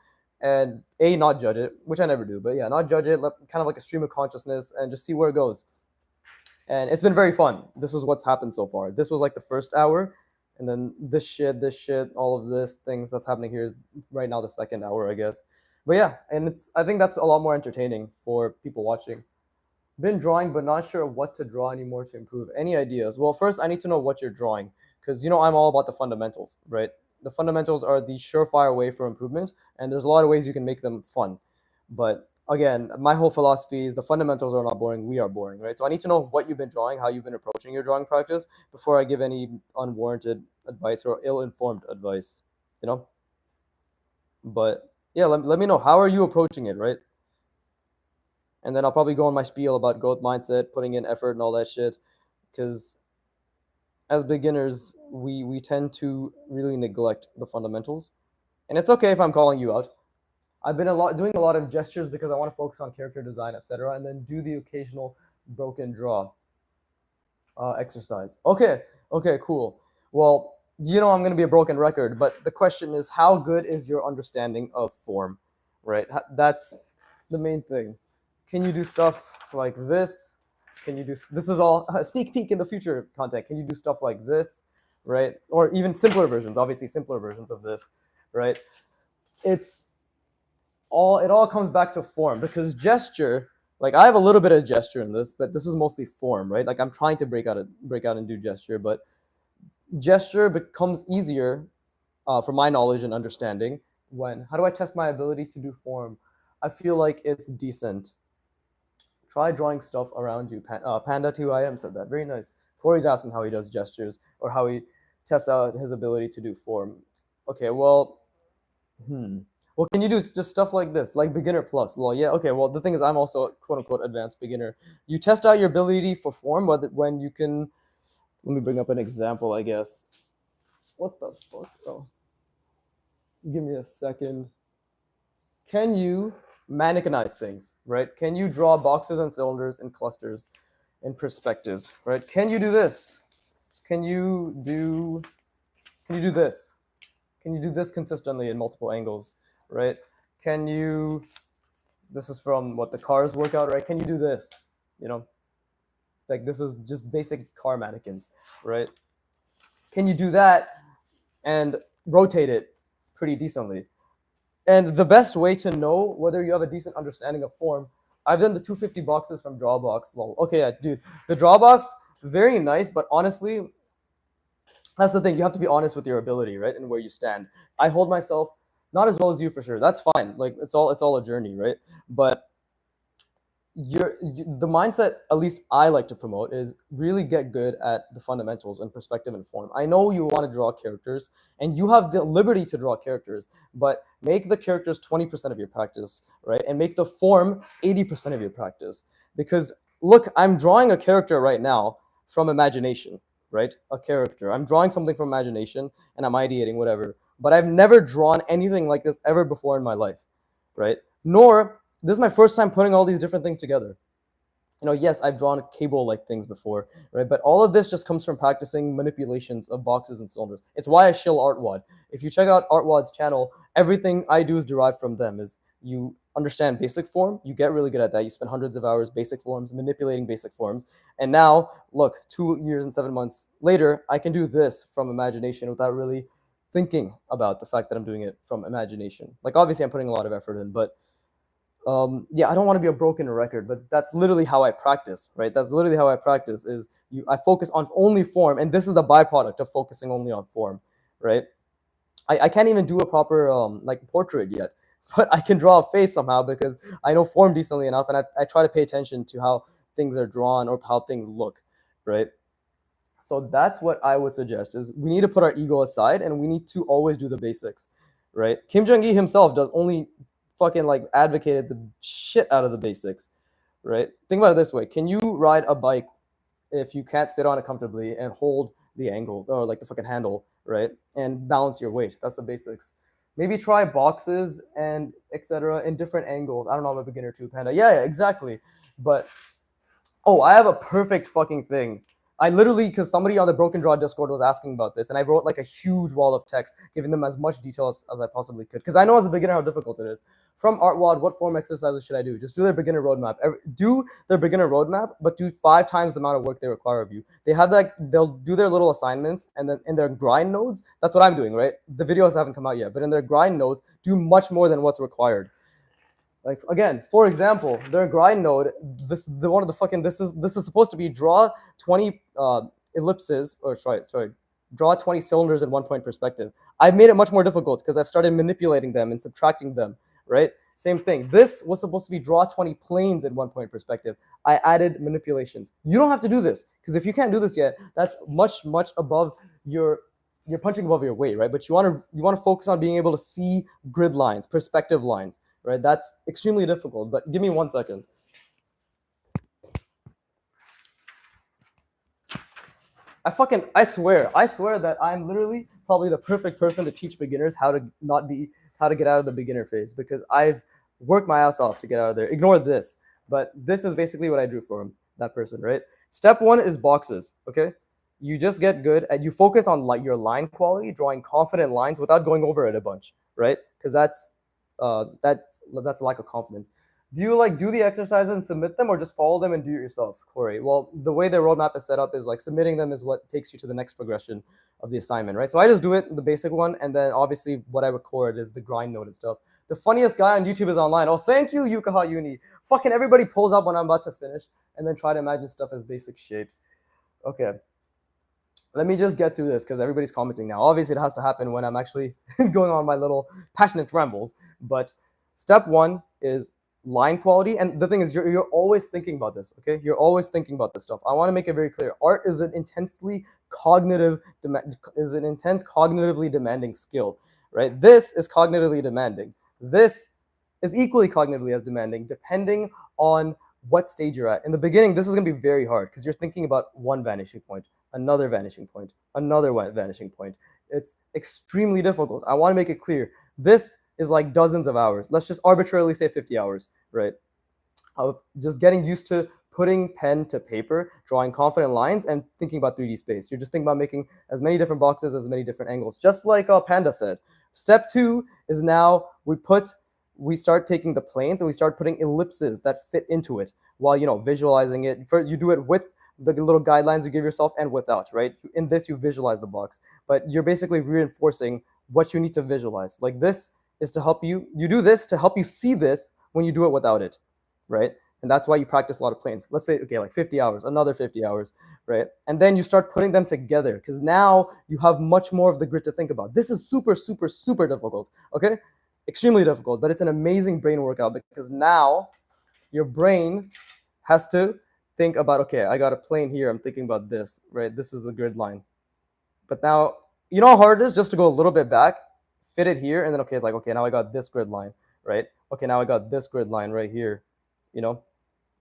and not judge it, which I never do, but yeah, not judge it, kind of like a stream of consciousness and just see where it goes. And it's been very fun. This is what's happened so far. This was like the first hour, and then this shit, all of this things that's happening here is right now the second hour, I guess. But yeah, and I think that's a lot more entertaining for people watching. Been drawing, but not sure what to draw anymore to improve. Any ideas? Well, first I need to know what you're drawing, because I'm all about the fundamentals, right? The fundamentals are the surefire way for improvement, and there's a lot of ways you can make them fun. But again, my whole philosophy is the fundamentals are not boring, we are boring, right? So I need to know what you've been drawing, how you've been approaching your drawing practice before I give any unwarranted advice or ill-informed advice, you know? But yeah, let me know, how are you approaching it, right? And then I'll probably go on my spiel about growth mindset, putting in effort and all that shit, because as beginners, we tend to really neglect the fundamentals. And it's okay if I'm calling you out. I've been doing a lot of gestures because I want to focus on character design, etc., and then do the occasional broken draw exercise. Okay, cool. Well, I'm going to be a broken record, but the question is, how good is your understanding of form, right? That's the main thing. Can you do stuff like this? Can you do this? Is all sneak peek in the future content. Can you do stuff like this, right? Or even simpler versions, obviously simpler versions of this, right? It all comes back to form, because gesture, like I have a little bit of gesture in this, but this is mostly form, right? Like I'm trying to break out and do gesture, but gesture becomes easier, from my knowledge and understanding, when how do I test my ability to do form? I feel like it's decent. Try drawing stuff around you. Panda 2IM said that. Very nice. Corey's asking how he does gestures, or how he tests out his ability to do form. Okay, well, well, can you do just stuff like this, like beginner plus? Well, yeah, okay. Well, the thing is, I'm also a quote unquote advanced beginner. You test out your ability for form when you can. Let me bring up an example, I guess. What the fuck? Oh, give me a second. Can you mannequinize things, right? Can you draw boxes and cylinders and clusters and perspectives, right? Can you do this? Can you do this? Can you do this consistently in multiple angles, right? Can you, this is from what the cars workout, right? Can you do this? You know, like this is just basic car mannequins, right? Can you do that and rotate it pretty decently? And the best way to know whether you have a decent understanding of form, I've done the 250 boxes from Drawbox. Lol. Okay, yeah, dude, the Drawbox, very nice, but honestly, that's the thing. You have to be honest with your ability, right, and where you stand. I hold myself not as well as you for sure. That's fine. Like it's all a journey, right? But the mindset, at least I like to promote, is really get good at the fundamentals and perspective and form. I know you want to draw characters, and you have the liberty to draw characters, but make the characters 20% of your practice, right? And make the form 80% of your practice. Because look, I'm drawing a character right now from imagination, right? A character. I'm drawing something from imagination, and I'm ideating, whatever. But I've never drawn anything like this ever before in my life, right? Nor this is my first time putting all these different things together. You know, yes, I've drawn cable-like things before, right? But all of this just comes from practicing manipulations of boxes and cylinders. It's why I shill Artwad. If you check out Artwad's channel, everything I do is derived from them. Is you understand basic form, you get really good at that. You spend hundreds of hours basic forms, manipulating basic forms. And now, look, 2 years and 7 months later, I can do this from imagination without really thinking about the fact that I'm doing it from imagination. Like, obviously, I'm putting a lot of effort in, but yeah, I don't want to be a broken record, but that's literally how I practice, right? That's literally how I practice. I focus on only form, and this is the byproduct of focusing only on form, right? I can't even do a proper like portrait yet, but I can draw a face somehow because I know form decently enough, and I try to pay attention to how things are drawn or how things look, right? So that's what I would suggest, is we need to put our ego aside, and we need to always do the basics, right? Kim Jong-il himself does only fucking like advocated the shit out of the basics, right? Think about it this way. Can you ride a bike if you can't sit on it comfortably and hold the angle or like the fucking handle, right? And balance your weight. That's the basics. Maybe try boxes and etc. in different angles. I don't know, I'm a beginner too, Panda. Yeah, exactly. But oh, I have a perfect fucking thing. I literally, because somebody on the Broken Draw Discord was asking about this, and I wrote like a huge wall of text, giving them as much detail as I possibly could, because I know as a beginner how difficult it is. From Artwad, what form exercises should I do? Just do their beginner roadmap. Do their beginner roadmap, but do 5 times the amount of work they require of you. They have like, they'll do their little assignments, and then in their grind nodes, that's what I'm doing, right? The videos haven't come out yet, but in their grind nodes, do much more than what's required. Like again, for example, their grind node, this is supposed to be draw 20 ellipses, or sorry, draw 20 cylinders in 1 point perspective. I've made it much more difficult because I've started manipulating them and subtracting them, right? Same thing. This was supposed to be draw 20 planes in 1 point perspective. I added manipulations. You don't have to do this, because if you can't do this yet, that's much above you're punching above your weight, right? But you want to focus on being able to see grid lines, perspective lines, right? That's extremely difficult, but give me 1 second. I swear that I'm literally probably the perfect person to teach beginners how to get out of the beginner phase, because I've worked my ass off to get out of there. Ignore this, but this is basically what I drew for that person, right? Step 1 is boxes, okay? You just get good and you focus on like your line quality, drawing confident lines without going over it a bunch, right? Because that's lack of confidence. Do you like do the exercises and submit them, or just follow them and do it yourself, Corey? Well, the way the roadmap is set up is like submitting them is what takes you to the next progression of the assignment, right? So I just do it, the basic one, and then obviously what I record is the grind note and stuff. The funniest guy on YouTube is online. Oh, thank you, Yukaha Uni. Fucking everybody pulls up when I'm about to finish and then try to imagine stuff as basic shapes. Okay. Let me just get through this because everybody's commenting now. Obviously, it has to happen when I'm actually going on my little passionate rambles. But step one is line quality. And the thing is, you're always thinking about this, okay? You're always thinking about this stuff. I want to make it very clear. Art is an intense cognitively demanding skill, right? This is cognitively demanding. This is equally cognitively as demanding, depending on what stage you're at. In the beginning, this is going to be very hard because you're thinking about one vanishing point, another vanishing point, another vanishing point. It's extremely difficult. I want to make it clear. This is like dozens of hours. Let's just arbitrarily say 50 hours, right? Of just getting used to putting pen to paper, drawing confident lines, and thinking about 3D space. You're just thinking about making as many different boxes, as many different angles, just like Panda said. Step two is now we start taking the planes and we start putting ellipses that fit into it while, visualizing it. First, you do it with the little guidelines you give yourself and without, right? In this, you visualize the box, but you're basically reinforcing what you need to visualize. Like this is to help you do this to help you see this when you do it without it, right? And that's why you practice a lot of planes. Let's say, okay, like 50 hours, another 50 hours, right? And then you start putting them together because now you have much more of the grit to think about. This is super, super, super difficult, okay? Extremely difficult, but it's an amazing brain workout because now your brain has to think about, okay, I got a plane here. I'm thinking about this, right? This is the grid line. But now, you know how hard it is just to go a little bit back, fit it here, and then, okay, like, okay, now I got this grid line, right? Okay, now I got this grid line right here,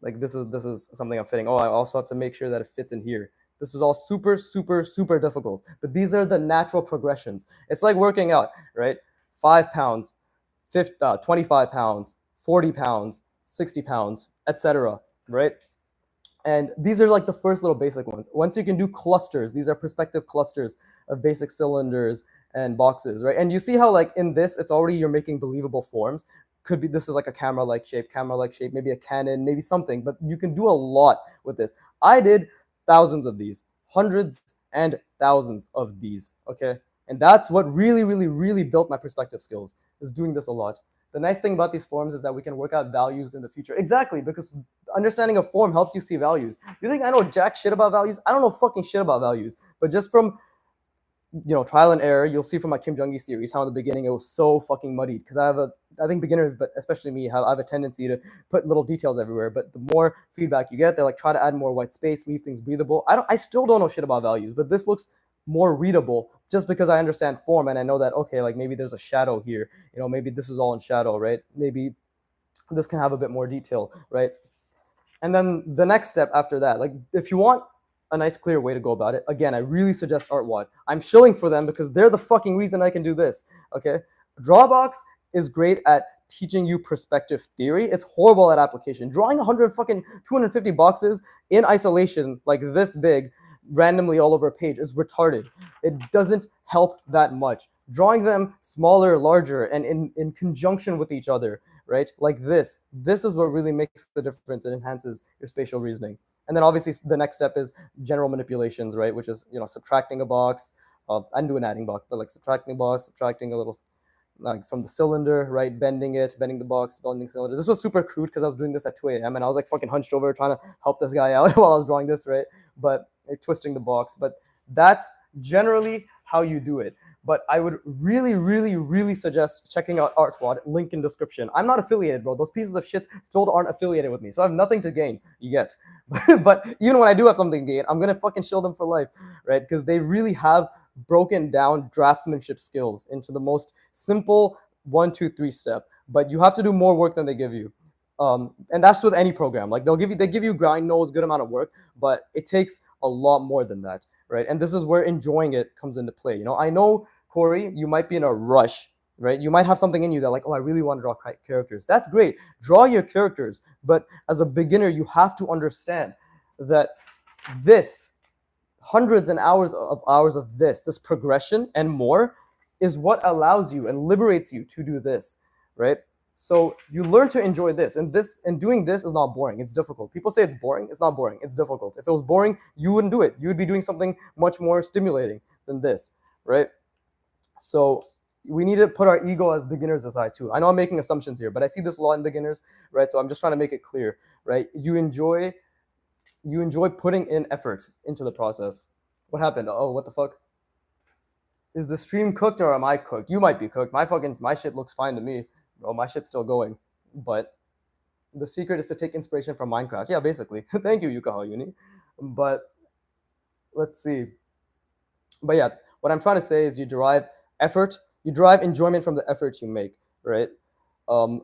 like this is something I'm fitting. Oh, I also have to make sure that it fits in here. This is all super, super, super difficult. But these are the natural progressions. It's like working out, right? 5 pounds, 25 pounds, 40 pounds, 60 pounds, etc., right? And these are like the first little basic ones. Once you can do clusters, these are perspective clusters of basic cylinders and boxes, right? And you see how like in this, it's already you're making believable forms. Could be this is like a camera-like shape, maybe a cannon, maybe something, but you can do a lot with this. I did thousands of these, hundreds and thousands of these, okay? And that's what really, really, really built my perspective skills, is doing this a lot. The nice thing about these forms is that we can work out values in the future. Exactly, because understanding a form helps you see values. You think I know jack shit about values? I don't know fucking shit about values. But just from trial and error, you'll see from my Kim Jong-gi series how in the beginning it was so fucking muddied because I think beginners, but especially me, I have a tendency to put little details everywhere. But the more feedback you get, they're like try to add more white space, leave things breathable. I still don't know shit about values, but this looks more readable just because I understand form and I know that, okay, like maybe there's a shadow here, maybe this is all in shadow, right? Maybe this can have a bit more detail, right? And then the next step after that, like if you want a nice clear way to go about it, again, I really suggest ArtWad. I'm shilling for them because they're the fucking reason I can do this, okay? Drawbox is great at teaching you perspective theory. It's horrible at application. Drawing 250 boxes in isolation like this big randomly all over a page is retarded. It doesn't help that much. Drawing them smaller, larger, and in conjunction with each other, right? Like this is what really makes the difference and enhances your spatial reasoning. And then obviously the next step is general manipulations, right? Which is, subtracting a box. I'm doing adding box, but like subtracting a box, subtracting a little like from the cylinder, right? Bending the box, bending cylinder. This was super crude because I was doing this at 2 a.m. and I was like fucking hunched over trying to help this guy out while I was drawing this, right? But twisting the box. But that's generally how you do it. But I would really, really, really suggest checking out ArtWad, link in description. I'm not affiliated, bro. Those pieces of shit still aren't affiliated with me. So I have nothing to gain yet. But even when I do have something to gain, I'm going to fucking shill them for life, right? Because they really have broken down draftsmanship skills into the most simple 1, 2, 3 step. But you have to do more work than they give you. And that's with any program. Like they give you grind notes, good amount of work, but it takes a lot more than that, right? And this is where enjoying it comes into play. I know, Corey, you might be in a rush, right? You might have something in you that like, oh, I really want to draw characters. That's great. Draw your characters. But as a beginner, you have to understand that this hundreds and hours of this progression and more is what allows you and liberates you to do this, right? So you learn to enjoy this, and doing this is not boring. It's difficult. People say it's boring. It's not boring. It's difficult. If it was boring, you wouldn't do it. You would be doing something much more stimulating than this, right? So we need to put our ego as beginners aside too. I know I'm making assumptions here, but I see this a lot in beginners, right? So I'm just trying to make it clear, right? You enjoy putting in effort into the process. What happened? Oh, what the fuck? Is the stream cooked or am I cooked? You might be cooked. My shit looks fine to me. Bro, my shit's still going. But the secret is to take inspiration from Minecraft. Yeah, basically. Thank you, Yukaha Uni. But let's see. But yeah, what I'm trying to say is you derive enjoyment from the effort you make, right? Um,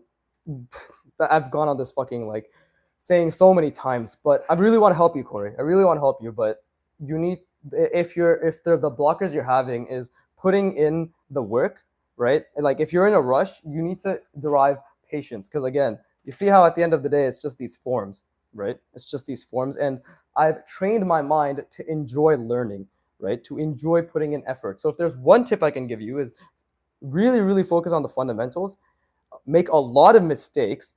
I've gone on this fucking like saying so many times, but I really want to help you, Corey. I really want to help you, but you need if the blockers you're having is putting in the work, right? Like if you're in a rush, you need to derive patience because again, you see how at the end of the day it's just these forms, right? It's just these forms, and I've trained my mind to enjoy learning, right? To enjoy putting in effort. So if there's one tip I can give you is really, really focus on the fundamentals, make a lot of mistakes,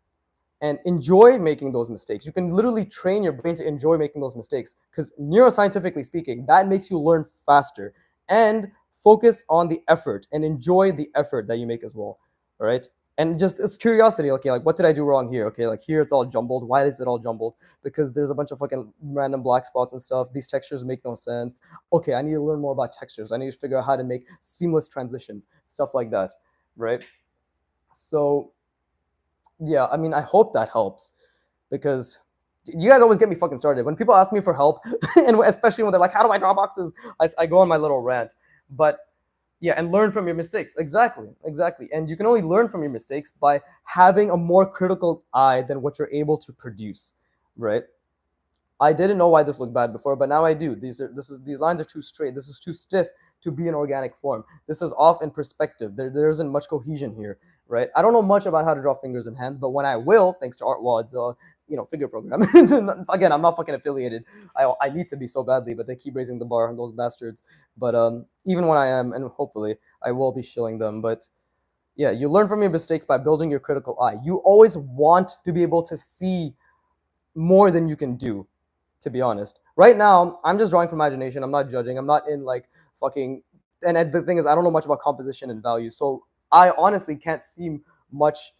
and enjoy making those mistakes. You can literally train your brain to enjoy making those mistakes because neuroscientifically speaking, that makes you learn faster. And focus on the effort and enjoy the effort that you make as well. All right. And just it's curiosity. Okay, like what did I do wrong here? Okay, like here it's all jumbled. Why is it all jumbled? Because there's a bunch of fucking random black spots and stuff. These textures make no sense. Okay, I need to learn more about textures. I need to figure out how to make seamless transitions, stuff like that. Right. So yeah, I mean, I hope that helps because you guys always get me fucking started. When people ask me for help, and especially when they're like, how do I draw boxes? I go on my little rant. But yeah, and learn from your mistakes. Exactly, exactly. And you can only learn from your mistakes by having a more critical eye than what you're able to produce, right? I didn't know why this looked bad before, but now I do. These lines are too straight. This is too stiff to be an organic form. This is off in perspective. There isn't much cohesion here, right? I don't know much about how to draw fingers and hands, but when I will, thanks to ArtWad's, figure program. Again, I'm not fucking affiliated. I need to be so badly, but they keep raising the bar, those bastards. But even when I am, and hopefully I will be shilling them, but yeah, you learn from your mistakes by building your critical eye. You always want to be able to see more than you can do, to be honest. Right now, I'm just drawing from imagination. I'm not judging. I'm not in like fucking. And the thing is, I don't know much about composition and value, so I honestly can't see much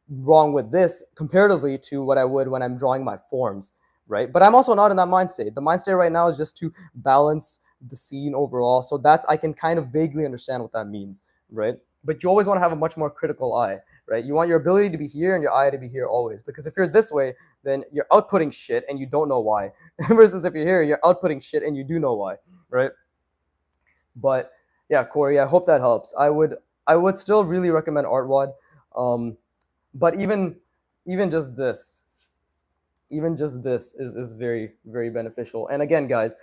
wrong with this comparatively to what I would when I'm drawing my forms, right? But I'm also not in that mind state. The mind state right now is just to balance the scene overall. So I can kind of vaguely understand what that means, right? But you always want to have a much more critical eye, right? You want your ability to be here and your eye to be here always. Because if you're this way, then you're outputting shit and you don't know why. Versus if you're here, you're outputting shit and you do know why, right? But yeah, Corey, I hope that helps. I would still really recommend ArtWad. But even just this is very, very beneficial. And again, guys,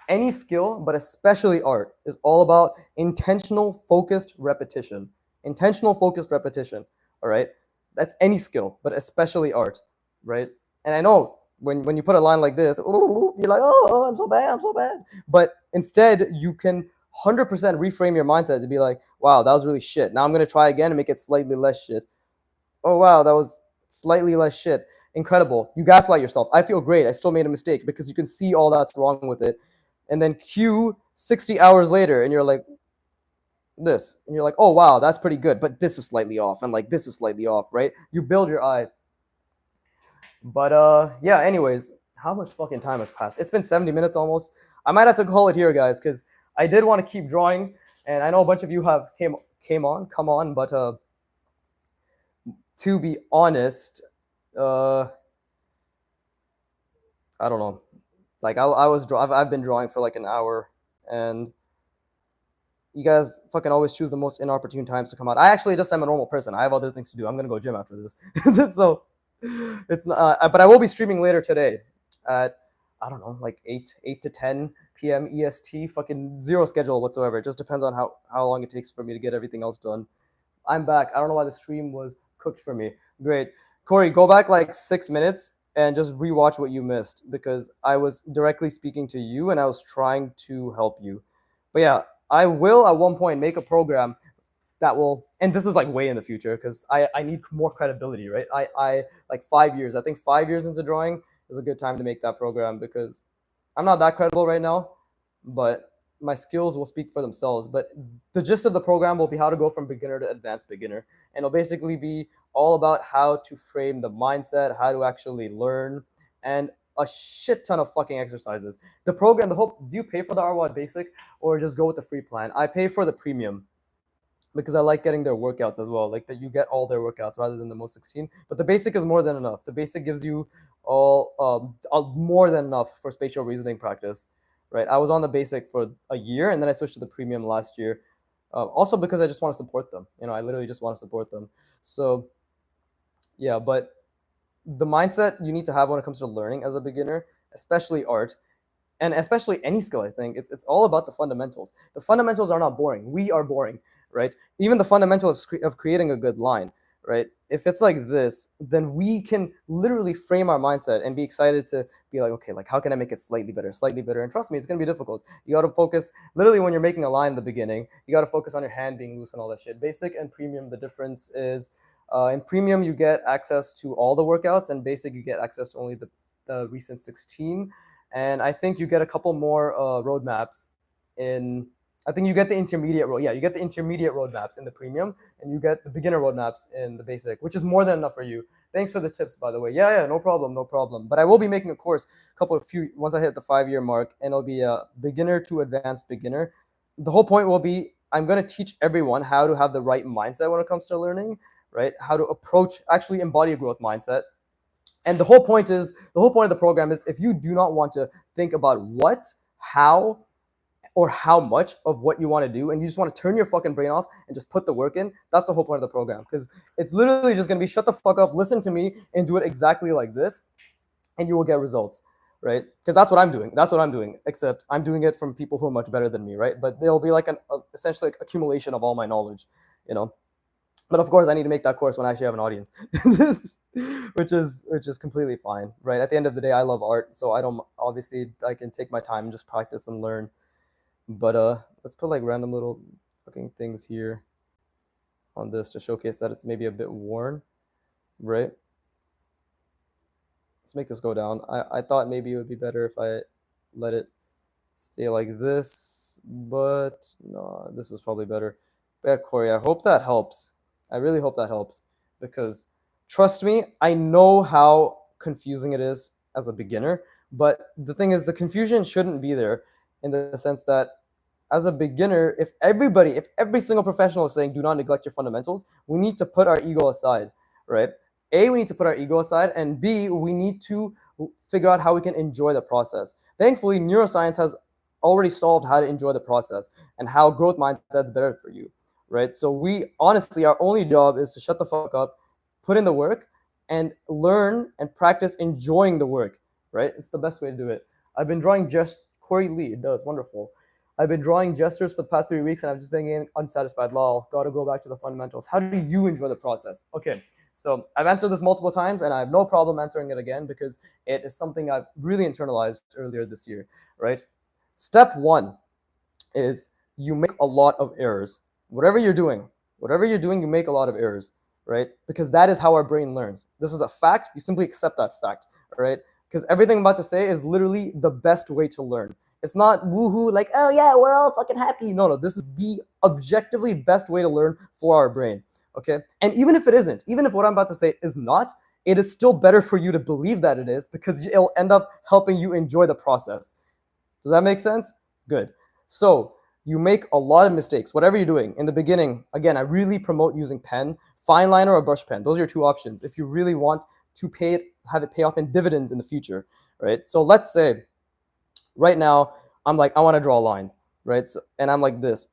any skill, but especially art, is all about intentional focused repetition. Intentional focused repetition. All right, that's any skill, but especially art, right? And I know when you put a line like this, ooh, you're like, oh, I'm so bad. But instead, you can 100% reframe your mindset to be like, wow, that was really shit. Now I'm gonna try again and make it slightly less shit. Oh wow, that was slightly less shit. Incredible. You gaslight yourself. I feel great. I still made a mistake because you can see all that's wrong with it. And then cue 60 hours later and you're like, this. And you're like, oh wow, that's pretty good. But this is slightly off. And like this is slightly off, right? You build your eye. But yeah, anyways, how much fucking time has passed? It's been 70 minutes almost. I might have to call it here, guys, because I did want to keep drawing, and I know a bunch of you have come on, but to be honest, I don't know. Like I've been drawing for like an hour, and you guys fucking always choose the most inopportune times to come out. I actually just am a normal person. I have other things to do. I'm gonna go gym after this, so it's not. But I will be streaming later today at I don't know, like 8 to 10 p.m. EST. Fucking zero schedule whatsoever. It just depends on how long it takes for me to get everything else done. I'm back. I don't know why the stream was cooked for me. Great. Corey, go back like 6 minutes and just rewatch what you missed because I was directly speaking to you and I was trying to help you. But yeah, I will at one point make a program that will, and this is like way in the future because I need more credibility, right? I like 5 years. I think 5 years into drawing is a good time to make that program because I'm not that credible right now, but my skills will speak for themselves. But the gist of the program will be how to go from beginner to advanced beginner. And it'll basically be all about how to frame the mindset, how to actually learn, and a shit ton of fucking exercises. The program, the whole, do you pay for the RWAD basic or just go with the free plan? I pay for the premium because I like getting their workouts as well. Like that you get all their workouts rather than the most 16. But the basic is more than enough. The basic gives you more than enough for spatial reasoning practice, right? I was on the basic for a year and then I switched to the premium last year. Also because I just want to support them. I literally just want to support them. So yeah, but the mindset you need to have when it comes to learning as a beginner, especially art, and especially any skill, I think it's all about the fundamentals. The fundamentals are not boring. We are boring, right? Even the fundamental of creating a good line, right? If it's like this, then we can literally frame our mindset and be excited to be like, okay, like how can I make it slightly better, slightly better? And trust me, it's gonna be difficult. You got to focus. Literally, when you're making a line in the beginning, you got to focus on your hand being loose and all that shit. Basic and premium, the difference is in premium you get access to all the workouts, and basic you get access to only the recent 16. And I think you get a couple more roadmaps in. I think you get the intermediate you get the intermediate roadmaps in the premium, and you get the beginner roadmaps in the basic, which is more than enough for you. Thanks for the tips, by the way. Yeah, no problem, no problem. But I will be making a course, once I hit the 5-year mark, and it'll be a beginner to advanced beginner. The whole point will be I'm going to teach everyone how to have the right mindset when it comes to learning, right? How to actually embody a growth mindset. And the whole point of the program is if you do not want to think about what, how, or how much of what you want to do, and you just want to turn your fucking brain off and just put the work in, that's the whole point of the program. Because it's literally just going to be shut the fuck up, listen to me, and do it exactly like this, and you will get results, right? Because that's what I'm doing. Except I'm doing it from people who are much better than me, right? But they'll be like essentially like accumulation of all my knowledge, But of course, I need to make that course when I actually have an audience, which is completely fine, right? At the end of the day, I love art, so I can take my time and just practice and learn. But let's put like random little fucking things here on this to showcase that it's maybe a bit worn, right? Let's make this go down. I thought maybe it would be better if I let it stay like this, but no, this is probably better. But yeah, Corey, I hope that helps. I really hope that helps, because trust me, I know how confusing it is as a beginner, but the thing is the confusion shouldn't be there, in the sense that as a beginner, if every single professional is saying do not neglect your fundamentals, we need to put our ego aside, right? A, we need to put our ego aside, and B, we need to figure out how we can enjoy the process. Thankfully, neuroscience has already solved how to enjoy the process and how growth mindset is better for you, right? So we honestly, our only job is to shut the fuck up, put in the work, and learn and practice enjoying the work, right? It's the best way to do it. I've been drawing Corey Lee, it does, wonderful. I've been drawing gestures for the past 3 weeks and I've just been getting unsatisfied. Lol, gotta go back to the fundamentals. How do you enjoy the process? Okay, so I've answered this multiple times and I have no problem answering it again because it is something I've really internalized earlier this year, right? Step 1 is you make a lot of errors. Whatever you're doing, you make a lot of errors, right? Because that is how our brain learns. This is a fact. You simply accept that fact, right? Because everything I'm about to say is literally the best way to learn. It's not woohoo, like, oh yeah, we're all fucking happy. No, this is the objectively best way to learn for our brain, okay? And even if it isn't, even if what I'm about to say is not, it is still better for you to believe that it is, because it'll end up helping you enjoy the process. Does that make sense? Good. So you make a lot of mistakes, whatever you're doing. In the beginning, again, I really promote using pen, fine liner or brush pen. Those are your two options if you really want to have it pay off in dividends in the future, right? So let's say right now, I'm like, I want to draw lines, right? So, and I'm like this.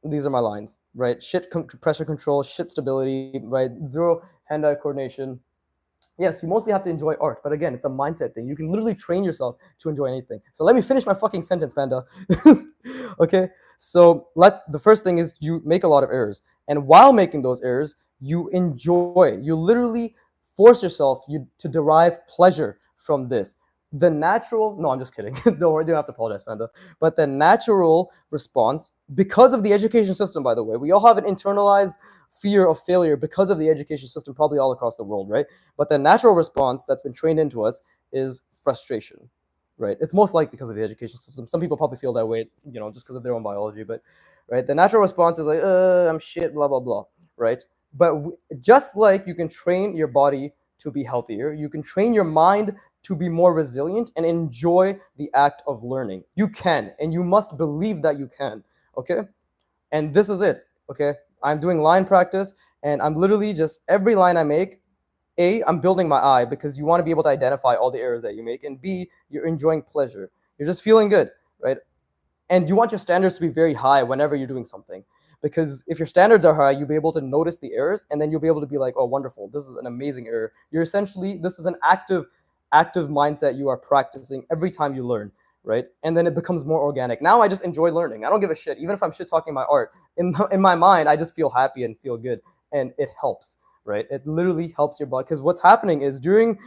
These are my lines, right? Shit pressure control, shit stability, right? Zero hand-eye coordination. Yes, you mostly have to enjoy art, but again, it's a mindset thing. You can literally train yourself to enjoy anything. So let me finish my fucking sentence, Panda. Okay, so the first thing is you make a lot of errors. And while making those errors, you literally force yourself to derive pleasure from this. The natural, no, I'm just kidding. Don't worry, you don't have to apologize, Panda. But the natural response, because of the education system, by the way, we all have an internalized fear of failure because of the education system, probably all across the world, right? But the natural response that's been trained into us is frustration, right? It's most likely because of the education system. Some people probably feel that way, just because of their own biology, but right, the natural response is like, I'm shit, blah, blah, blah, right? But just like you can train your body to be healthier, you can train your mind to be more resilient and enjoy the act of learning. You can, and you must believe that you can, okay? And this is it, okay? I'm doing line practice, and I'm literally just, every line I make, A, I'm building my eye because you want to be able to identify all the errors that you make, and B, you're enjoying pleasure. You're just feeling good, right? And you want your standards to be very high whenever you're doing something. Because if your standards are high, you'll be able to notice the errors, and then you'll be able to be like, oh, wonderful, this is an amazing error. You're essentially, this is an active mindset you are practicing every time you learn, right? And then it becomes more organic. Now I just enjoy learning. I don't give a shit. Even if I'm shit talking my art, in my mind, I just feel happy and feel good, and it helps, right? It literally helps your body, because what's happening is during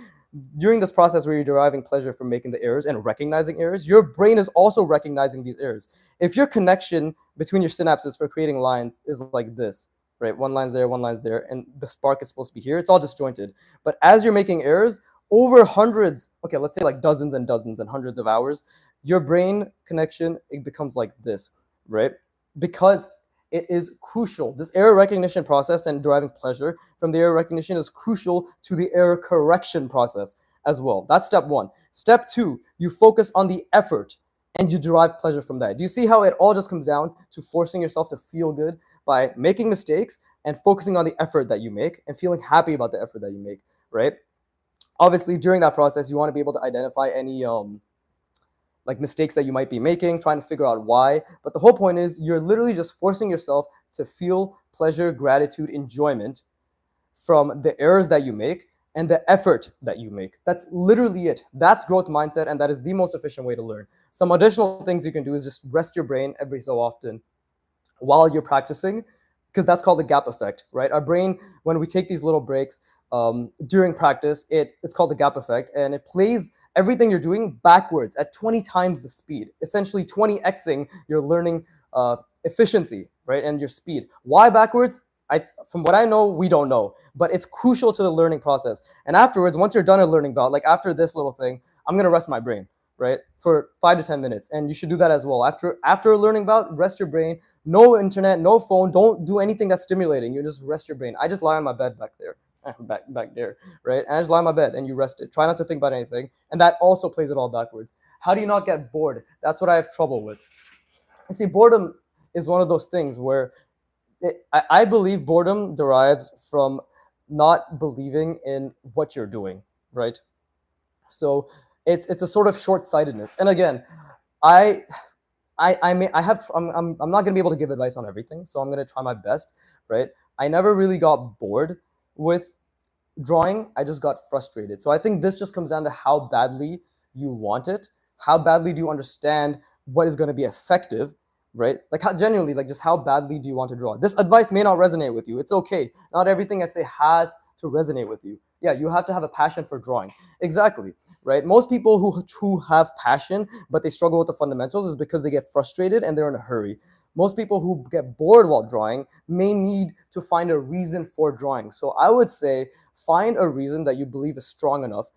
this process where you're deriving pleasure from making the errors and recognizing errors, your brain is also recognizing these errors. If your connection between your synapses for creating lines is like this, right? One line's there, and the spark is supposed to be here, it's all disjointed. But as you're making errors, over hundreds, okay, let's say like dozens and dozens and hundreds of hours, your brain connection, it becomes like this, right? Because it is crucial. This error recognition process and deriving pleasure from the error recognition is crucial to the error correction process as well. That's step one. Step two, you focus on the effort and you derive pleasure from that. Do you see how it all just comes down to forcing yourself to feel good by making mistakes and focusing on the effort that you make and feeling happy about the effort that you make, right? Obviously, during that process, you want to be able to identify any like mistakes that you might be making, trying to figure out why. But the whole point is you're literally just forcing yourself to feel pleasure, gratitude, enjoyment from the errors that you make and the effort that you make. That's literally it. That's growth mindset, and that is the most efficient way to learn. Some additional things you can do is just rest your brain every so often while you're practicing, because that's called the gap effect, right? Our brain, when we take these little breaks during practice, it's called the gap effect, and it plays everything you're doing backwards at 20 times the speed, essentially 20xing your learning efficiency, right, and your speed. Why backwards? From what I know, we don't know, but it's crucial to the learning process. And afterwards, once you're done a learning bout, like after this little thing, I'm gonna rest my brain, right, for 5 to 10 minutes, and you should do that as well. After a learning bout, rest your brain. No internet, no phone. Don't do anything that's stimulating. You just rest your brain. I just lie on my bed back there. Back there, right? And I just lie on my bed and you rest it. Try not to think about anything. And that also plays it all backwards. How do you not get bored? That's what I have trouble with. You see, boredom is one of those things where I believe boredom derives from not believing in what you're doing, right? So it's a sort of short-sightedness. And again, I'm not gonna be able to give advice on everything, so I'm gonna try my best, right? I never really got bored with drawing. I just got frustrated. So I think this just comes down to how badly you want it. How badly do you understand what is going to be effective, right? Like how genuinely, like just how badly do you want to draw? This advice may not resonate with you. It's okay. Not everything I say has to resonate with you. Yeah, you have to have a passion for drawing. Exactly, right? Most people who have passion, but they struggle with the fundamentals is because they get frustrated and they're in a hurry. Most people who get bored while drawing may need to find a reason for drawing. So I would say find a reason that you believe is strong enough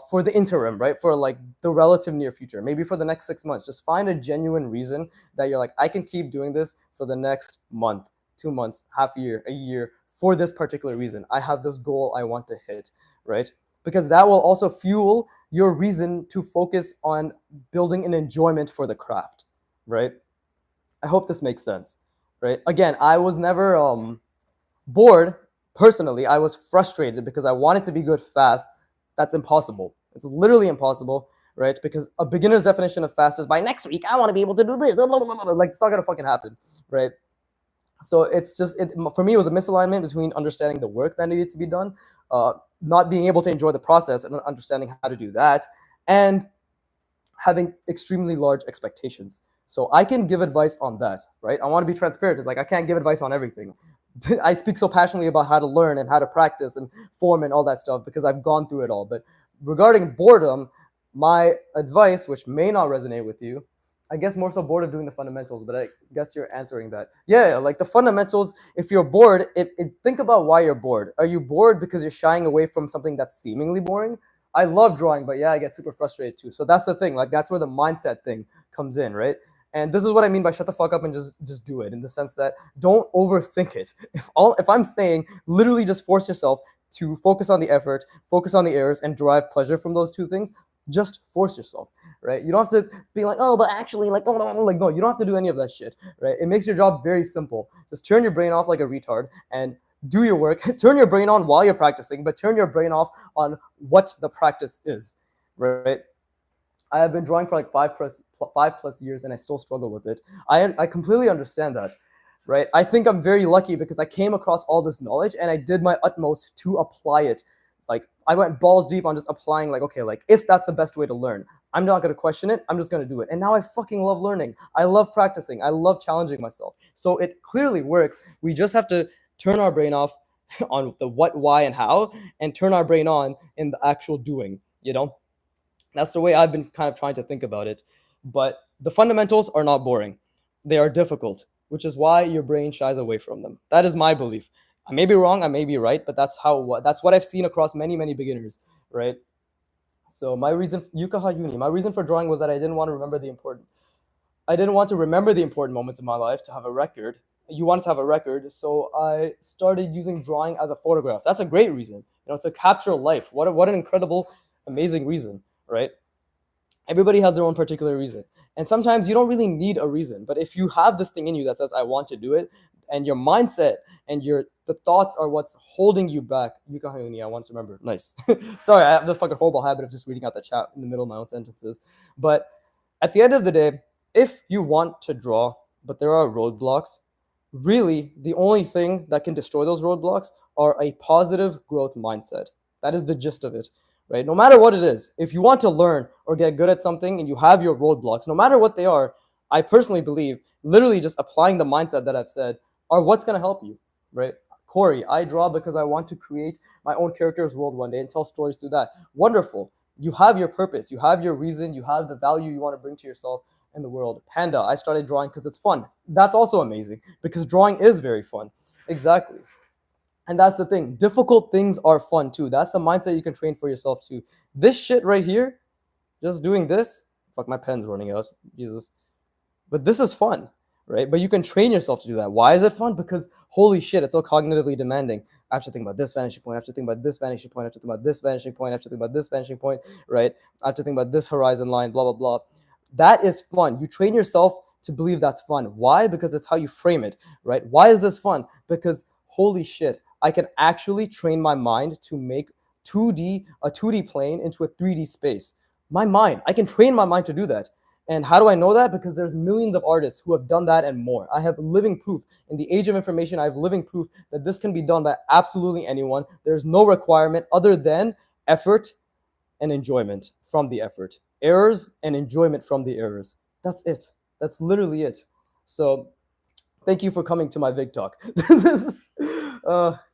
for the interim, right? For like the relative near future, maybe for the next 6 months. Just find a genuine reason that you're like, I can keep doing this for the next month, 2 months, half a year for this particular reason. I have this goal I want to hit, right? Because that will also fuel your reason to focus on building an enjoyment for the craft, right? I hope this makes sense, right? Again, I was never bored personally. I was frustrated because I wanted to be good fast. That's impossible. It's literally impossible, right? Because a beginner's definition of fast is by next week, I want to be able to do this. Like, it's not going to fucking happen, right? So it's just, for me, it was a misalignment between understanding the work that needed to be done, not being able to enjoy the process and understanding how to do that, and having extremely large expectations. So I can give advice on that, right? I want to be transparent. It's like I can't give advice on everything. I speak so passionately about how to learn and how to practice and form and all that stuff because I've gone through it all. But regarding boredom, My advice, which may not resonate with you, I guess more so bored of doing the fundamentals, but I guess you're answering that. Yeah, like the fundamentals, if you're bored, think about why you're bored. Are you bored because you're shying away from something that's seemingly boring? I love drawing, but yeah, I get super frustrated too. So that's the thing. Like that's where the mindset thing comes in, right? And this is what I mean by shut the fuck up and just do it, in the sense that don't overthink it. If I'm saying literally just force yourself to focus on the effort, focus on the errors, and derive pleasure from those two things, just force yourself, right? You don't have to be like, oh, but actually, like, oh, like, no, you don't have to do any of that shit, right? It makes your job very simple. Just turn your brain off like a retard and do your work. Turn your brain on while you're practicing, but turn your brain off on what the practice is, right? I have been drawing for like 5+ years, and I still struggle with it. I completely understand that, right? I think I'm very lucky because I came across all this knowledge and I did my utmost to apply it. Like I went balls deep on just applying, like, okay, like if that's the best way to learn, I'm not going to question it. I'm just going to do it. And now I fucking love learning. I love practicing. I love challenging myself. So it clearly works. We just have to turn our brain off on the what, why, and how, and turn our brain on in the actual doing, you know? That's the way I've been kind of trying to think about it. But the fundamentals are not boring. They are difficult, which is why your brain shies away from them. That is my belief. I may be wrong, I may be right, but that's what I've seen across many beginners, right? So my reason, Yukaha Uni, my reason for drawing was that I didn't want to remember the important. I didn't want to remember the important moments in my life to have a record. You wanted to have a record, so I started using drawing as a photograph. That's a great reason, to capture life. What an incredible, amazing reason, right? Everybody has their own particular reason, and sometimes you don't really need a reason. But if you have this thing in you that says I want to do it, and your mindset and the thoughts are what's holding you back. Yukahuni, I want to remember. Nice. Sorry, I have the fucking horrible habit of just reading out the chat in the middle of my own sentences. But at the end of the day, if you want to draw, but there are roadblocks, really the only thing that can destroy those roadblocks are a positive growth mindset. That is the gist of it, right? No matter what it is, if you want to learn or get good at something and you have your roadblocks, no matter what they are, I personally believe literally just applying the mindset that I've said are what's going to help you, right? Corey, I draw because I want to create my own character's world one day and tell stories through that. Wonderful. You have your purpose, you have your reason, you have the value you want to bring to yourself in the world. Panda, I started drawing because it's fun. That's also amazing because drawing is very fun. Exactly. And that's the thing. Difficult things are fun too. That's the mindset you can train for yourself too. This shit right here, just doing this, fuck, my pen's running out. Jesus. But this is fun, right? But you can train yourself to do that. Why is it fun? Because holy shit, it's so cognitively demanding. I have to think about this vanishing point. I have to think about this vanishing point. I have to think about this vanishing point. I have to think about this vanishing point, right? I have to think about this horizon line, blah, blah, blah. That is fun. You train yourself to believe that's fun. Why? Because it's how you frame it, right? Why is this fun? Because holy shit, I can actually train my mind to make a 2D plane into a 3D space. My mind, I can train my mind to do that. And how do I know that? Because there's millions of artists who have done that and more. I have living proof. In the age of information, I have living proof that this can be done by absolutely anyone. There's no requirement other than effort and enjoyment from the effort. Errors and enjoyment from the errors. That's it. That's literally it. So thank you for coming to my Vig talk.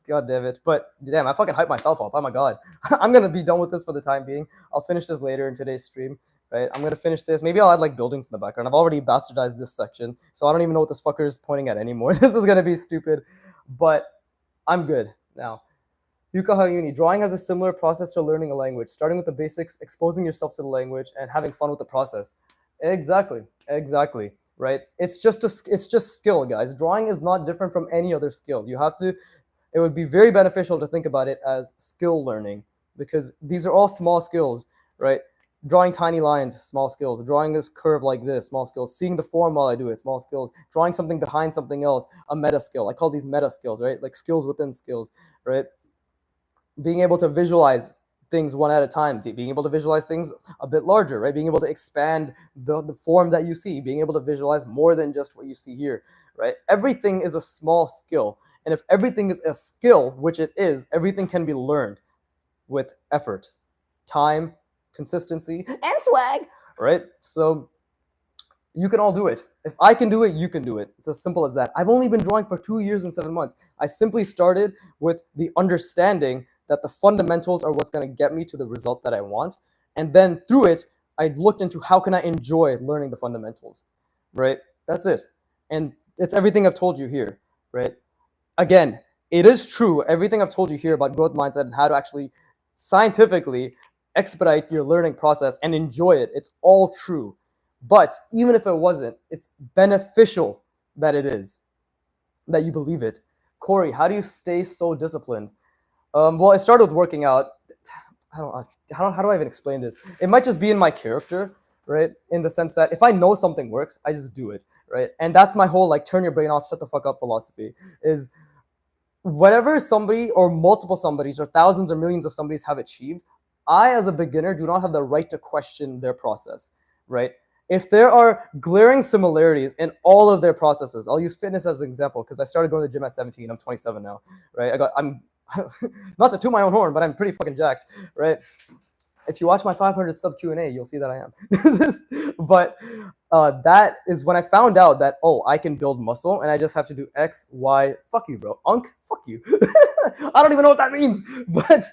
God damn it. But damn, I fucking hyped myself up. Oh my God. I'm going to be done with this for the time being. I'll finish this later in today's stream, right? I'm going to finish this. Maybe I'll add like buildings in the background. I've already bastardized this section, so I don't even know what this fucker is pointing at anymore. This is going to be stupid, but I'm good now. Yukaha Uni, drawing has a similar process to learning a language, starting with the basics, exposing yourself to the language, and having fun with the process. Exactly. Right? It's just skill, guys. Drawing is not different from any other skill. It would be very beneficial to think about it as skill learning, because these are all small skills, right? Drawing tiny lines, small skills. Drawing this curve like this, small skills. Seeing the form while I do it, small skills. Drawing something behind something else, a meta skill. I call these meta skills, right? Like skills within skills, right? Being able to visualize things one at a time, being able to visualize things a bit larger, right? Being able to expand the form that you see, being able to visualize more than just what you see here, right? Everything is a small skill. And if everything is a skill, which it is, everything can be learned with effort, time, consistency, and swag, right? So you can all do it. If I can do it, you can do it. It's as simple as that. I've only been drawing for 2 years and 7 months. I simply started with the understanding that the fundamentals are what's going to get me to the result that I want. And then through it, I looked into how can I enjoy learning the fundamentals, right? That's it. And it's everything I've told you here, right? Again, it is true, everything I've told you here about growth mindset and how to actually scientifically expedite your learning process and enjoy it. It's all true. But even if it wasn't, it's beneficial that it is, that you believe it. Corey, how do you stay so disciplined? Well, it started with working out. How do I even explain this? It might just be in my character, right? In the sense that if I know something works, I just do it, right? And that's my whole like turn your brain off, shut the fuck up philosophy. Is whatever somebody or multiple somebodies or thousands or millions of somebodies have achieved, I as a beginner do not have the right to question their process, right? If there are glaring similarities in all of their processes, I'll use fitness as an example because I started going to the gym at 17. I'm 27 now, right? I'm not to toot my own horn, but I'm pretty fucking jacked, right? If you watch my 500 sub Q&A, you'll see that I am. But that is when I found out that, oh, I can build muscle and I just have to do X, Y, fuck you, bro. Fuck you. I don't even know what that means. But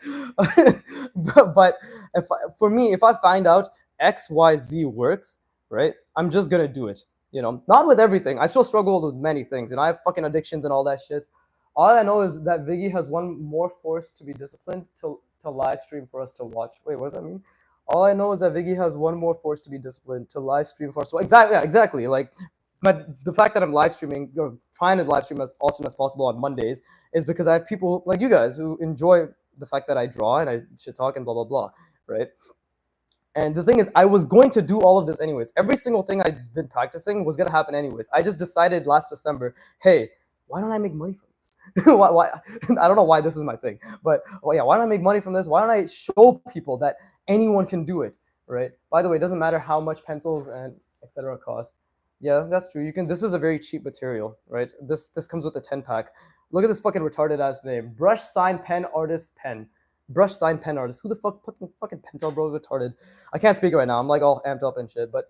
for me, if I find out X, Y, Z works, right, I'm just going to do it. You know, not with everything. I still struggle with many things. And I have fucking addictions and all that shit. All I know is that Viggy has one more force to be disciplined to live stream for us to watch. Wait, what does that mean? All I know is that Viggy has one more force to be disciplined to live stream for us. So exactly. Like, but the fact that I'm live streaming, or trying to live stream as often as possible on Mondays, is because I have people like you guys who enjoy the fact that I draw and I shit talk and blah blah blah, right? And the thing is, I was going to do all of this anyways. Every single thing I'd been practicing was gonna happen anyways. I just decided last December, hey, why don't I make money from this? why? I don't know why this is my thing, but well, yeah, why don't I make money from this? Why don't I show people that anyone can do it, right? By the way, it doesn't matter how much pencils and etc. cost. Yeah, that's true. You can. This is a very cheap material, right? This comes with a 10-pack. Look at this fucking retarded ass name. Brush sign pen artist pen. Brush sign pen artist. Who the fuck fucking pencil bro retarded? I can't speak right now. I'm like all amped up and shit, but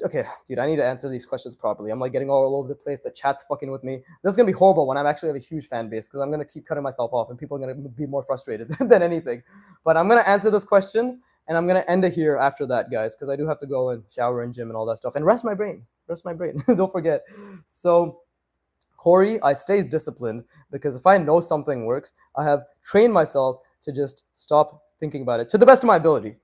okay, dude, I need to answer these questions properly. I'm like getting all over the place. The chat's fucking with me. This is gonna be horrible when I'm actually have a huge fan base because I'm gonna keep cutting myself off and people are gonna be more frustrated than anything. But I'm gonna answer this question and I'm gonna end it here after that, guys, because I do have to go and shower and gym and all that stuff and rest my brain. Don't forget. So, Corey, I stay disciplined because if I know something works, I have trained myself to just stop thinking about it to the best of my ability.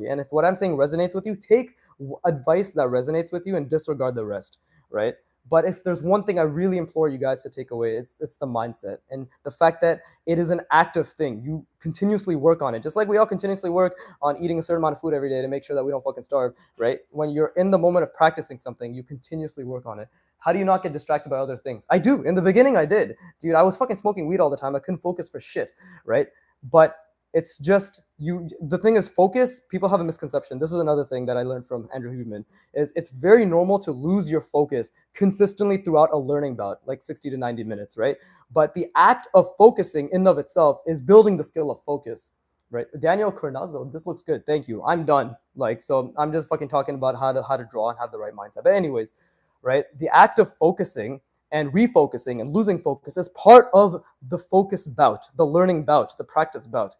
And if what I'm saying resonates with you, take advice that resonates with you and disregard the rest, right? But if there's one thing I really implore you guys to take away, it's the mindset and the fact that it is an active thing. You continuously work on it, just like we all continuously work on eating a certain amount of food every day to make sure that we don't fucking starve, right? When you're in the moment of practicing something, you continuously work on it. How do you not get distracted by other things? I do. In the beginning, I did. Dude, I was fucking smoking weed all the time. I couldn't focus for shit, right? But it's just the thing is focus. People have a misconception. This is another thing that I learned from Andrew Huberman is it's very normal to lose your focus consistently throughout a learning bout, like 60 to 90 minutes, right? But the act of focusing in and of itself is building the skill of focus, right? Daniel Cornazzo, this looks good. Thank you. I'm done. Like, so I'm just fucking talking about how to draw and have the right mindset. But anyways, right? The act of focusing and refocusing and losing focus is part of the focus bout, the learning bout, the practice bout.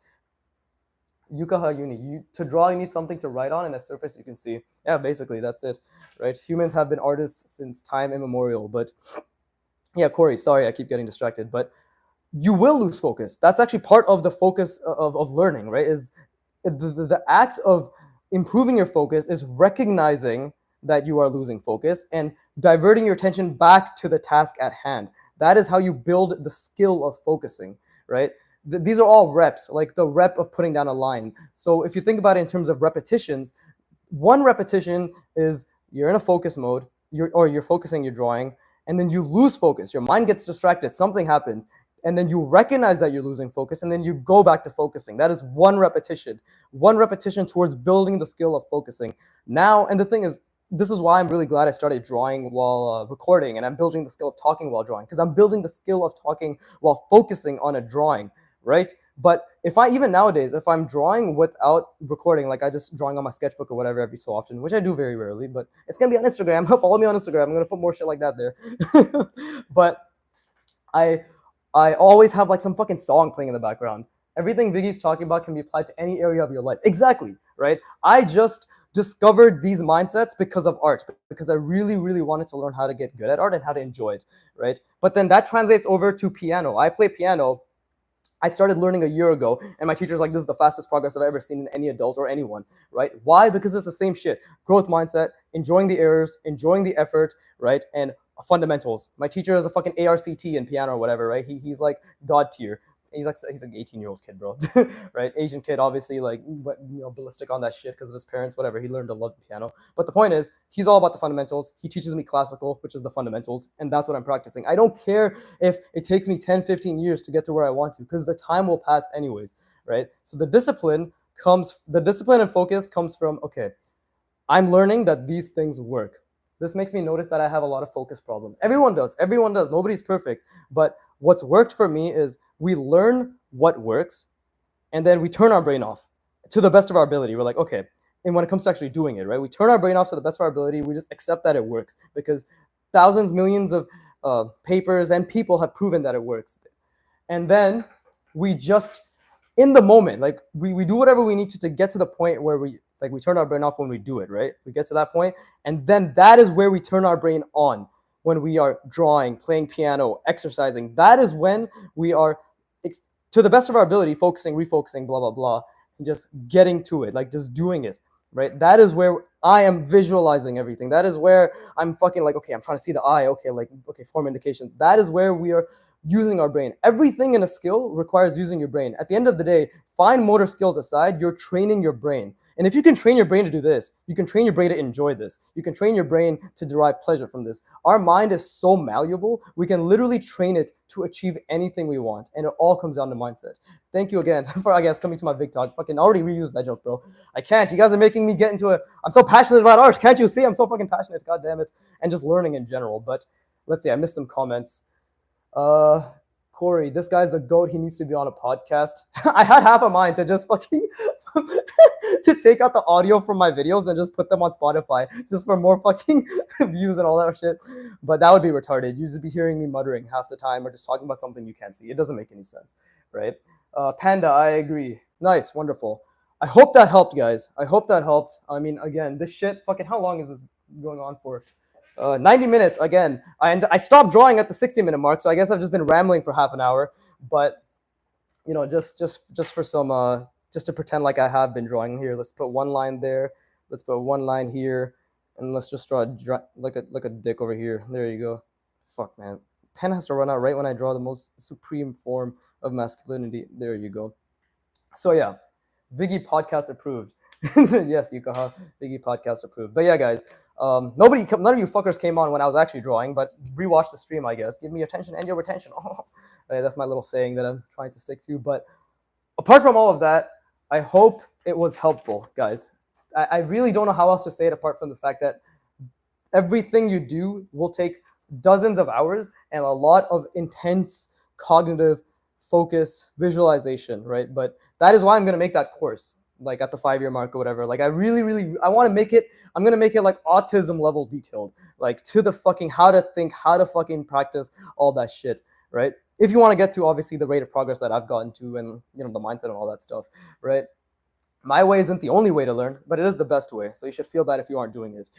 Yukaha Uni. To draw, you need something to write on and a surface you can see. Yeah, basically, that's it, right? Humans have been artists since time immemorial. But yeah, Corey, sorry, I keep getting distracted. But you will lose focus. That's actually part of the focus of learning, right? Is the act of improving your focus is recognizing that you are losing focus and diverting your attention back to the task at hand. That is how you build the skill of focusing, right? These are all reps, like the rep of putting down a line. So if you think about it in terms of repetitions, one repetition is you're in a focus mode, you're focusing your drawing, and then you lose focus. Your mind gets distracted, something happens, and then you recognize that you're losing focus, and then you go back to focusing. That is one repetition towards building the skill of focusing. Now, and the thing is, this is why I'm really glad I started drawing while recording, and I'm building the skill of talking while drawing, because I'm building the skill of talking while focusing on a drawing, right? But if I'm drawing without recording, like I just drawing on my sketchbook or whatever every so often, which I do very rarely, but it's going to be on Instagram. Follow me on Instagram. I'm going to put more shit like that there. But I always have like some fucking song playing in the background. Everything Viggy's talking about can be applied to any area of your life. Exactly, right? I just discovered these mindsets because of art, because I really, really wanted to learn how to get good at art and how to enjoy it, right? But then that translates over to piano. I play piano. I started learning a year ago, and my teacher's like, this is the fastest progress I've ever seen in any adult or anyone, right? Why? Because it's the same shit. Growth mindset, enjoying the errors, enjoying the effort, right? And fundamentals. My teacher is a fucking ARCT in piano or whatever, right? He's like God tier. He's like 18-year-old kid, bro, right? Asian kid, obviously, like, ballistic on that shit because of his parents, whatever. He learned to love the piano. But the point is, he's all about the fundamentals. He teaches me classical, which is the fundamentals, and that's what I'm practicing. I don't care if it takes me 10, 15 years to get to where I want to, because the time will pass anyways, right? So the discipline and focus comes from, okay, I'm learning that these things work. This makes me notice that I have a lot of focus problems. Everyone does. Nobody's perfect. But what's worked for me is we learn what works, and then we turn our brain off to the best of our ability. We're like, okay. And when it comes to actually doing it, right, we turn our brain off to the best of our ability. We just accept that it works because thousands, millions of papers and people have proven that it works. And then we just, in the moment, like we do whatever we need to get to the point where we turn our brain off when we do it, right? We get to that point, and then that is where we turn our brain on when we are drawing, playing piano, exercising. That is when we are, to the best of our ability, focusing, refocusing, blah, blah, blah, and just getting to it, like just doing it, right? That is where I am visualizing everything. That is where I'm fucking like, okay, I'm trying to see the eye. Okay, form indications. That is where we are using our brain. Everything in a skill requires using your brain. At the end of the day, fine motor skills aside, you're training your brain. And if you can train your brain to do this, you can train your brain to enjoy this. You can train your brain to derive pleasure from this. Our mind is so malleable, we can literally train it to achieve anything we want. And it all comes down to mindset. Thank you again for, I guess, coming to my big talk. Fucking already reused that joke, bro. I can't. You guys are making me get into I'm so passionate about art. Can't you see? I'm so fucking passionate. God damn it. And just learning in general. But let's see. I missed some comments. Corey, this guy's the GOAT. He needs to be on a podcast. I had half a mind to just fucking to take out the audio from my videos and just put them on Spotify just for more fucking views and all that shit. But that would be retarded. You'd just be hearing me muttering half the time or just talking about something you can't see. It doesn't make any sense, right? Panda, I agree. Nice, wonderful. I hope that helped, guys. I hope that helped. I mean, again, this shit, fucking, how long is this going on for? 90 minutes again. I stopped drawing at the 60-minute mark, so I guess I've just been rambling for half an hour. But just for some just to pretend like I have been drawing here. Let's put one line there. Let's put one line here, and let's just draw like a dick over here. There you go. Fuck, man. Pen has to run out right when I draw the most supreme form of masculinity. There you go. So yeah, Viggy podcast approved. Yes, Yukaha, Viggy podcast approved. But yeah, guys. None of you fuckers came on when I was actually drawing, but rewatch the stream, I guess. Give me attention and your retention. Oh, that's my little saying that I'm trying to stick to. But apart from all of that, I hope it was helpful, guys. I really don't know how else to say it apart from the fact that everything you do will take dozens of hours and a lot of intense cognitive focus, visualization, right? But that is why I'm going to make that course, like at the 5-year mark or whatever. Like I want to make it, I'm going to make it like autism level detailed, like to the fucking how to think, how to fucking practice all that shit, right? If you want to get to obviously the rate of progress that I've gotten to and, the mindset and all that stuff, right? My way isn't the only way to learn, but it is the best way. So you should feel bad if you aren't doing it.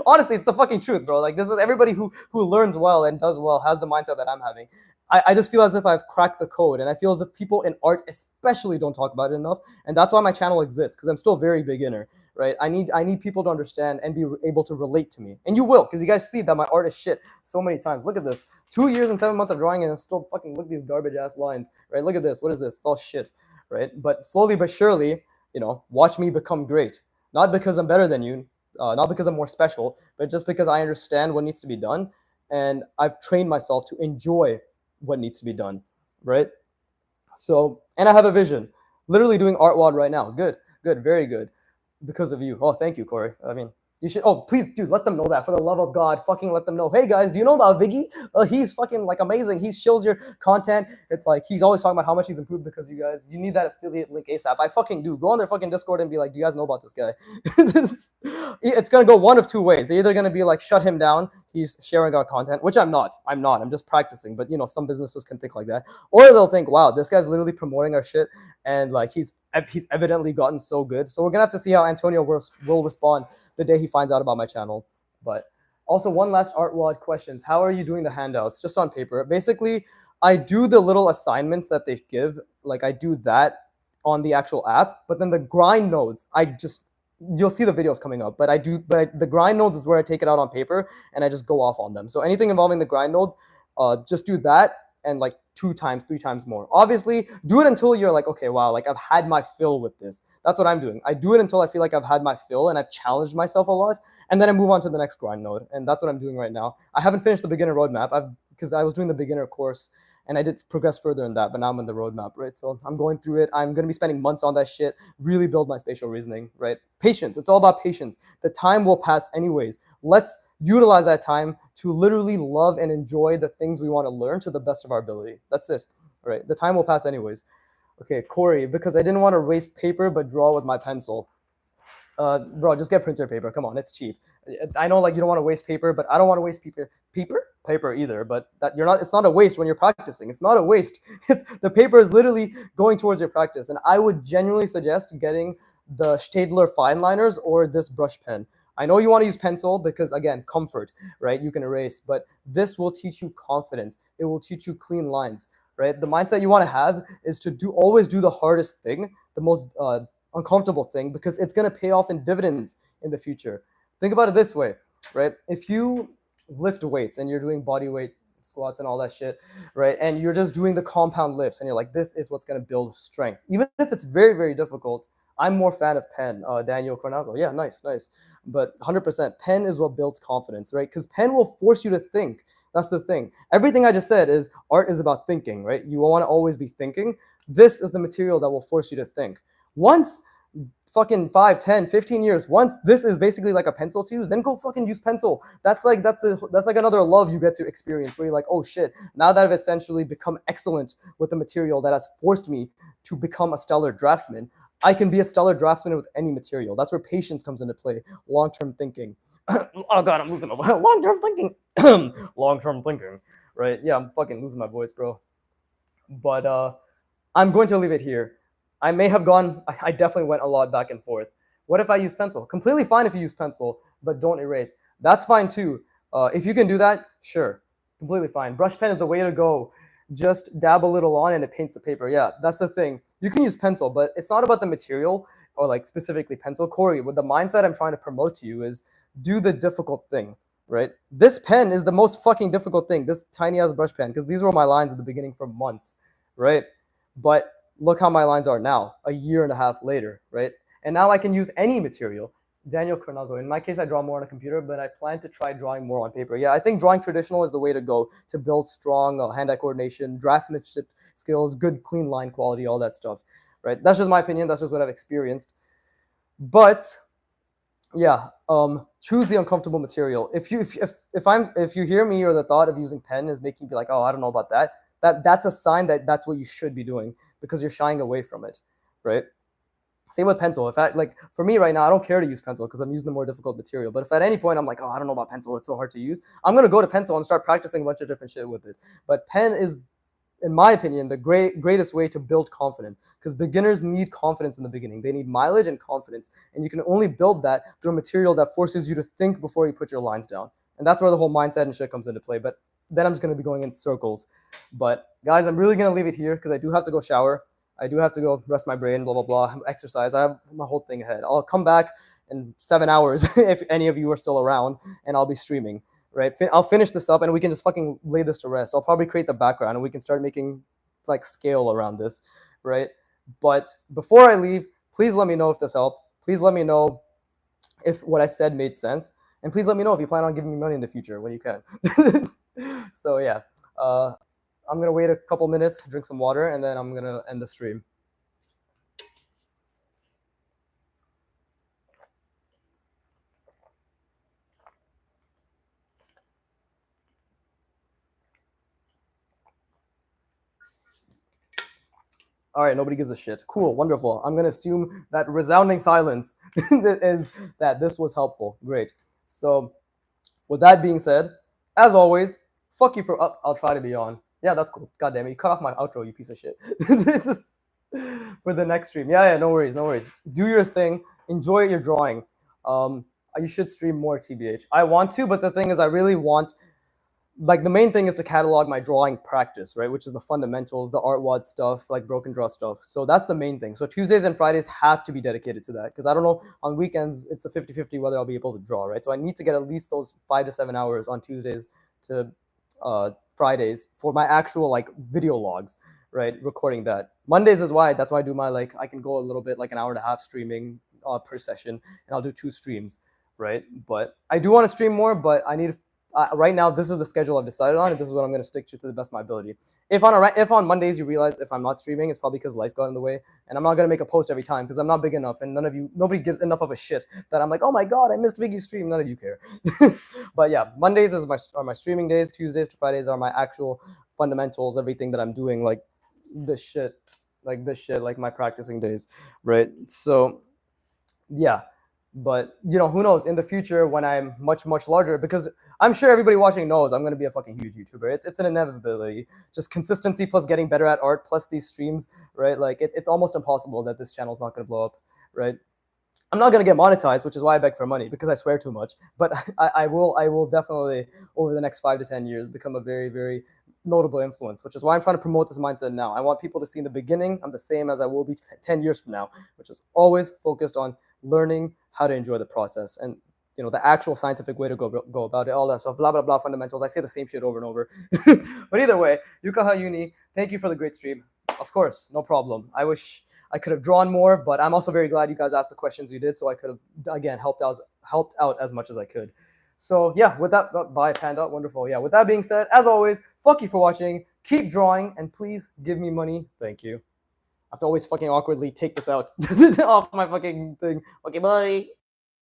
Honestly, it's the fucking truth, bro. Like this is everybody who learns well and does well has the mindset that I'm having. I just feel as if I've cracked the code, and I feel as if people in art especially don't talk about it enough, and that's why my channel exists, because I'm still very beginner, right? I need people to understand and be able to relate to me, and you will, because you guys see that my art is shit so many times. Look at this, 2 years and 7 months of drawing, and I'm still fucking look at these garbage ass lines, right? Look at this, what is this? It's all shit, right? But slowly but surely, watch me become great, not because I'm better than you, not because I'm more special, but just because I understand what needs to be done, and I've trained myself to enjoy what needs to be done, right? So, and I have a vision, literally doing art wad right now. Good, very good, because of you. Oh, thank you, Corey. I mean, you should, please, dude, let them know that, for the love of God, fucking let them know. Hey guys, do you know about Viggy? He's fucking like amazing. He shows your content. It's like, he's always talking about how much he's improved because you need that affiliate link ASAP. I fucking do. Go on their fucking Discord and be like, do you guys know about this guy? It's gonna go one of two ways. They're either gonna be like, shut him down, he's sharing our content, which I'm not. I'm just practicing. But some businesses can think like that, or they'll think, wow, this guy's literally promoting our shit, and like he's evidently gotten so good. So we're gonna have to see how Antonio will respond the day he finds out about my channel. But also, one last ArtWad questions. How are you doing the handouts? Just on paper. Basically, I do the little assignments that they give. Like I do that on the actual app, but then the grind nodes, you'll see the videos coming up. But the grind nodes is where I take it out on paper and I just go off on them. So anything involving the grind nodes, just do that and like 2 times, 3 times more. Obviously, do it until you're like, okay, wow, like I've had my fill with this. That's what I'm doing. I do it until I feel like I've had my fill and I've challenged myself a lot, and then I move on to the next grind node. And that's what I'm doing right now. I haven't finished the beginner roadmap because I was doing the beginner course and I did progress further in that, but now I'm in the roadmap, right? So I'm going through it. I'm going to be spending months on that shit, really build my spatial reasoning, right? Patience. It's all about patience. The time will pass anyways. Let's utilize that time to literally love and enjoy the things we want to learn to the best of our ability. That's it, right? The time will pass anyways. Okay, Corey, because I didn't want to waste paper but draw with my pencil. Bro, just get printer paper. Come on, it's cheap. I know like you don't want to waste paper, but I don't want to waste paper either. But it's not a waste when you're practicing. It's not a waste. The paper is literally going towards your practice. And I would genuinely suggest getting the Staedtler fine liners or this brush pen. I know you want to use pencil because again, comfort, right? You can erase, but this will teach you confidence. It will teach you clean lines, right? The mindset you want to have is to always do the hardest thing, the most uncomfortable thing, because it's going to pay off in dividends in the future. Think about it this way, right? If you lift weights and you're doing body weight squats and all that shit, right? And you're just doing the compound lifts and you're like, this is what's going to build strength. Even if it's very, very difficult, I'm more fan of pen, Daniel Cornazzo. Yeah, nice. But 100%, pen is what builds confidence, right? Because pen will force you to think. That's the thing. Everything I just said is art is about thinking, right? You want to always be thinking. This is the material that will force you to think. Once fucking 5, 10, 15 years, once this is basically like a pencil to you, then go fucking use pencil. That's like another love you get to experience where you're like, oh shit, now that I've essentially become excellent with the material that has forced me to become a stellar draftsman, I can be a stellar draftsman with any material. That's where patience comes into play, long-term thinking. Oh god, I'm losing my voice. Long-term thinking. Long-term thinking, right? Yeah, I'm fucking losing my voice, bro. But I'm going to leave it here. I definitely went a lot back and forth. What if I use pencil? Completely fine if you use pencil, but don't erase. That's fine too. If you can do that, sure. Completely fine. Brush pen is the way to go. Just dab a little on and it paints the paper. Yeah, that's the thing. You can use pencil, but it's not about the material or like specifically pencil. Corey, with the mindset I'm trying to promote to you is do the difficult thing, right? This pen is the most fucking difficult thing, this tiny ass brush pen, because these were my lines at the beginning for months, right? But look how my lines are now, a year and a half later, right? And now I can use any material. Daniel Cornazzo. In my case, I draw more on a computer, but I plan to try drawing more on paper. Yeah, I think drawing traditional is the way to go to build strong hand-eye coordination, draftsmanship skills, good clean line quality, all that stuff, right? That's just my opinion. That's just what I've experienced. But yeah, choose the uncomfortable material. If you hear me or the thought of using pen is making you be like, oh, I don't know about that, that's a sign that that's what you should be doing because you're shying away from it, right? Same with pencil. For me right now, I don't care to use pencil because I'm using the more difficult material. But if at any point I'm like, oh, I don't know about pencil, it's so hard to use, I'm gonna go to pencil and start practicing a bunch of different shit with it. But pen is, in my opinion, the greatest way to build confidence, because beginners need confidence in the beginning. They need mileage and confidence, and you can only build that through a material that forces you to think before you put your lines down. And that's where the whole mindset and shit comes into play. But then I'm just going to be going in circles. But guys, I'm really going to leave it here because I do have to go shower. I do have to go rest my brain, blah, blah, blah, exercise. I have my whole thing ahead. I'll come back in 7 hours if any of you are still around, and I'll be streaming, right? I'll finish this up and we can just fucking lay this to rest. I'll probably create the background and we can start making like scale around this, right? But before I leave, please let me know if this helped. Please let me know if what I said made sense. And please let me know if you plan on giving me money in the future when you can. So yeah, I'm going to wait a couple minutes, drink some water, and then I'm going to end the stream. All right, nobody gives a shit. Cool, wonderful. I'm going to assume that resounding silence is that this was helpful. Great. So With that being said, as always, fuck you for. I'll try to be on. Yeah, that's cool. God damn it, you cut off my outro, you piece of shit. This is for the next stream. Yeah, no worries, no worries. Do your thing. Enjoy your drawing. Um, you should stream more, TBH. I want to, but the thing is, I really want, like, the main thing is to catalog my drawing practice, right? Which is the fundamentals, the art wad stuff, like broken draw stuff. So that's the main thing. So Tuesdays and Fridays have to be dedicated to that, because I don't know, on weekends it's a 50-50 whether I'll be able to draw, right? So I need to get at least those 5 to 7 hours on Tuesdays to Fridays for my actual like video logs, right? Recording that. Mondays is why, that's why I do my, like, I can go a little bit, like an hour and a half streaming per session, and I'll do 2 streams, right? But I do want to stream more, but I need to, right now, this is the schedule I've decided on, and this is what I'm going to stick to the best of my ability. If on Mondays you realize if I'm not streaming, it's probably because life got in the way, and I'm not going to make a post every time because I'm not big enough, and nobody gives enough of a shit that I'm like, oh my god, I missed Biggie's stream. None of you care. But yeah, Mondays are my streaming days. Tuesdays to Fridays are my actual fundamentals, everything that I'm doing, like this shit, like my practicing days, right? So yeah. But who knows in the future when I'm much, much larger, because I'm sure everybody watching knows I'm going to be a fucking huge YouTuber. It's an inevitability. Just consistency plus getting better at art plus these streams, right? Like it's almost impossible that this channel's not going to blow up, right? I'm not going to get monetized, which is why I beg for money, because I swear too much. But I will definitely, over the next 5 to 10 years, become a very, very notable influence, which is why I'm trying to promote this mindset now. I want people to see in the beginning I'm the same as I will be 10 years from now, which is always focused on learning how to enjoy the process and the actual scientific way to go about it, all that stuff, blah blah blah, fundamentals. I say the same shit over and over. But either way, Yukaha Uni, thank you for the great stream. Of course, no problem. I wish I could have drawn more, but I'm also very glad you guys asked the questions you did, so I could have again helped out as much as I could. So yeah, with that, bye Panda, wonderful. Yeah, with that being said, as always, fuck you for watching. Keep drawing, and please give me money. Thank you. I have to always fucking awkwardly take this out off my fucking thing. Okay, bye.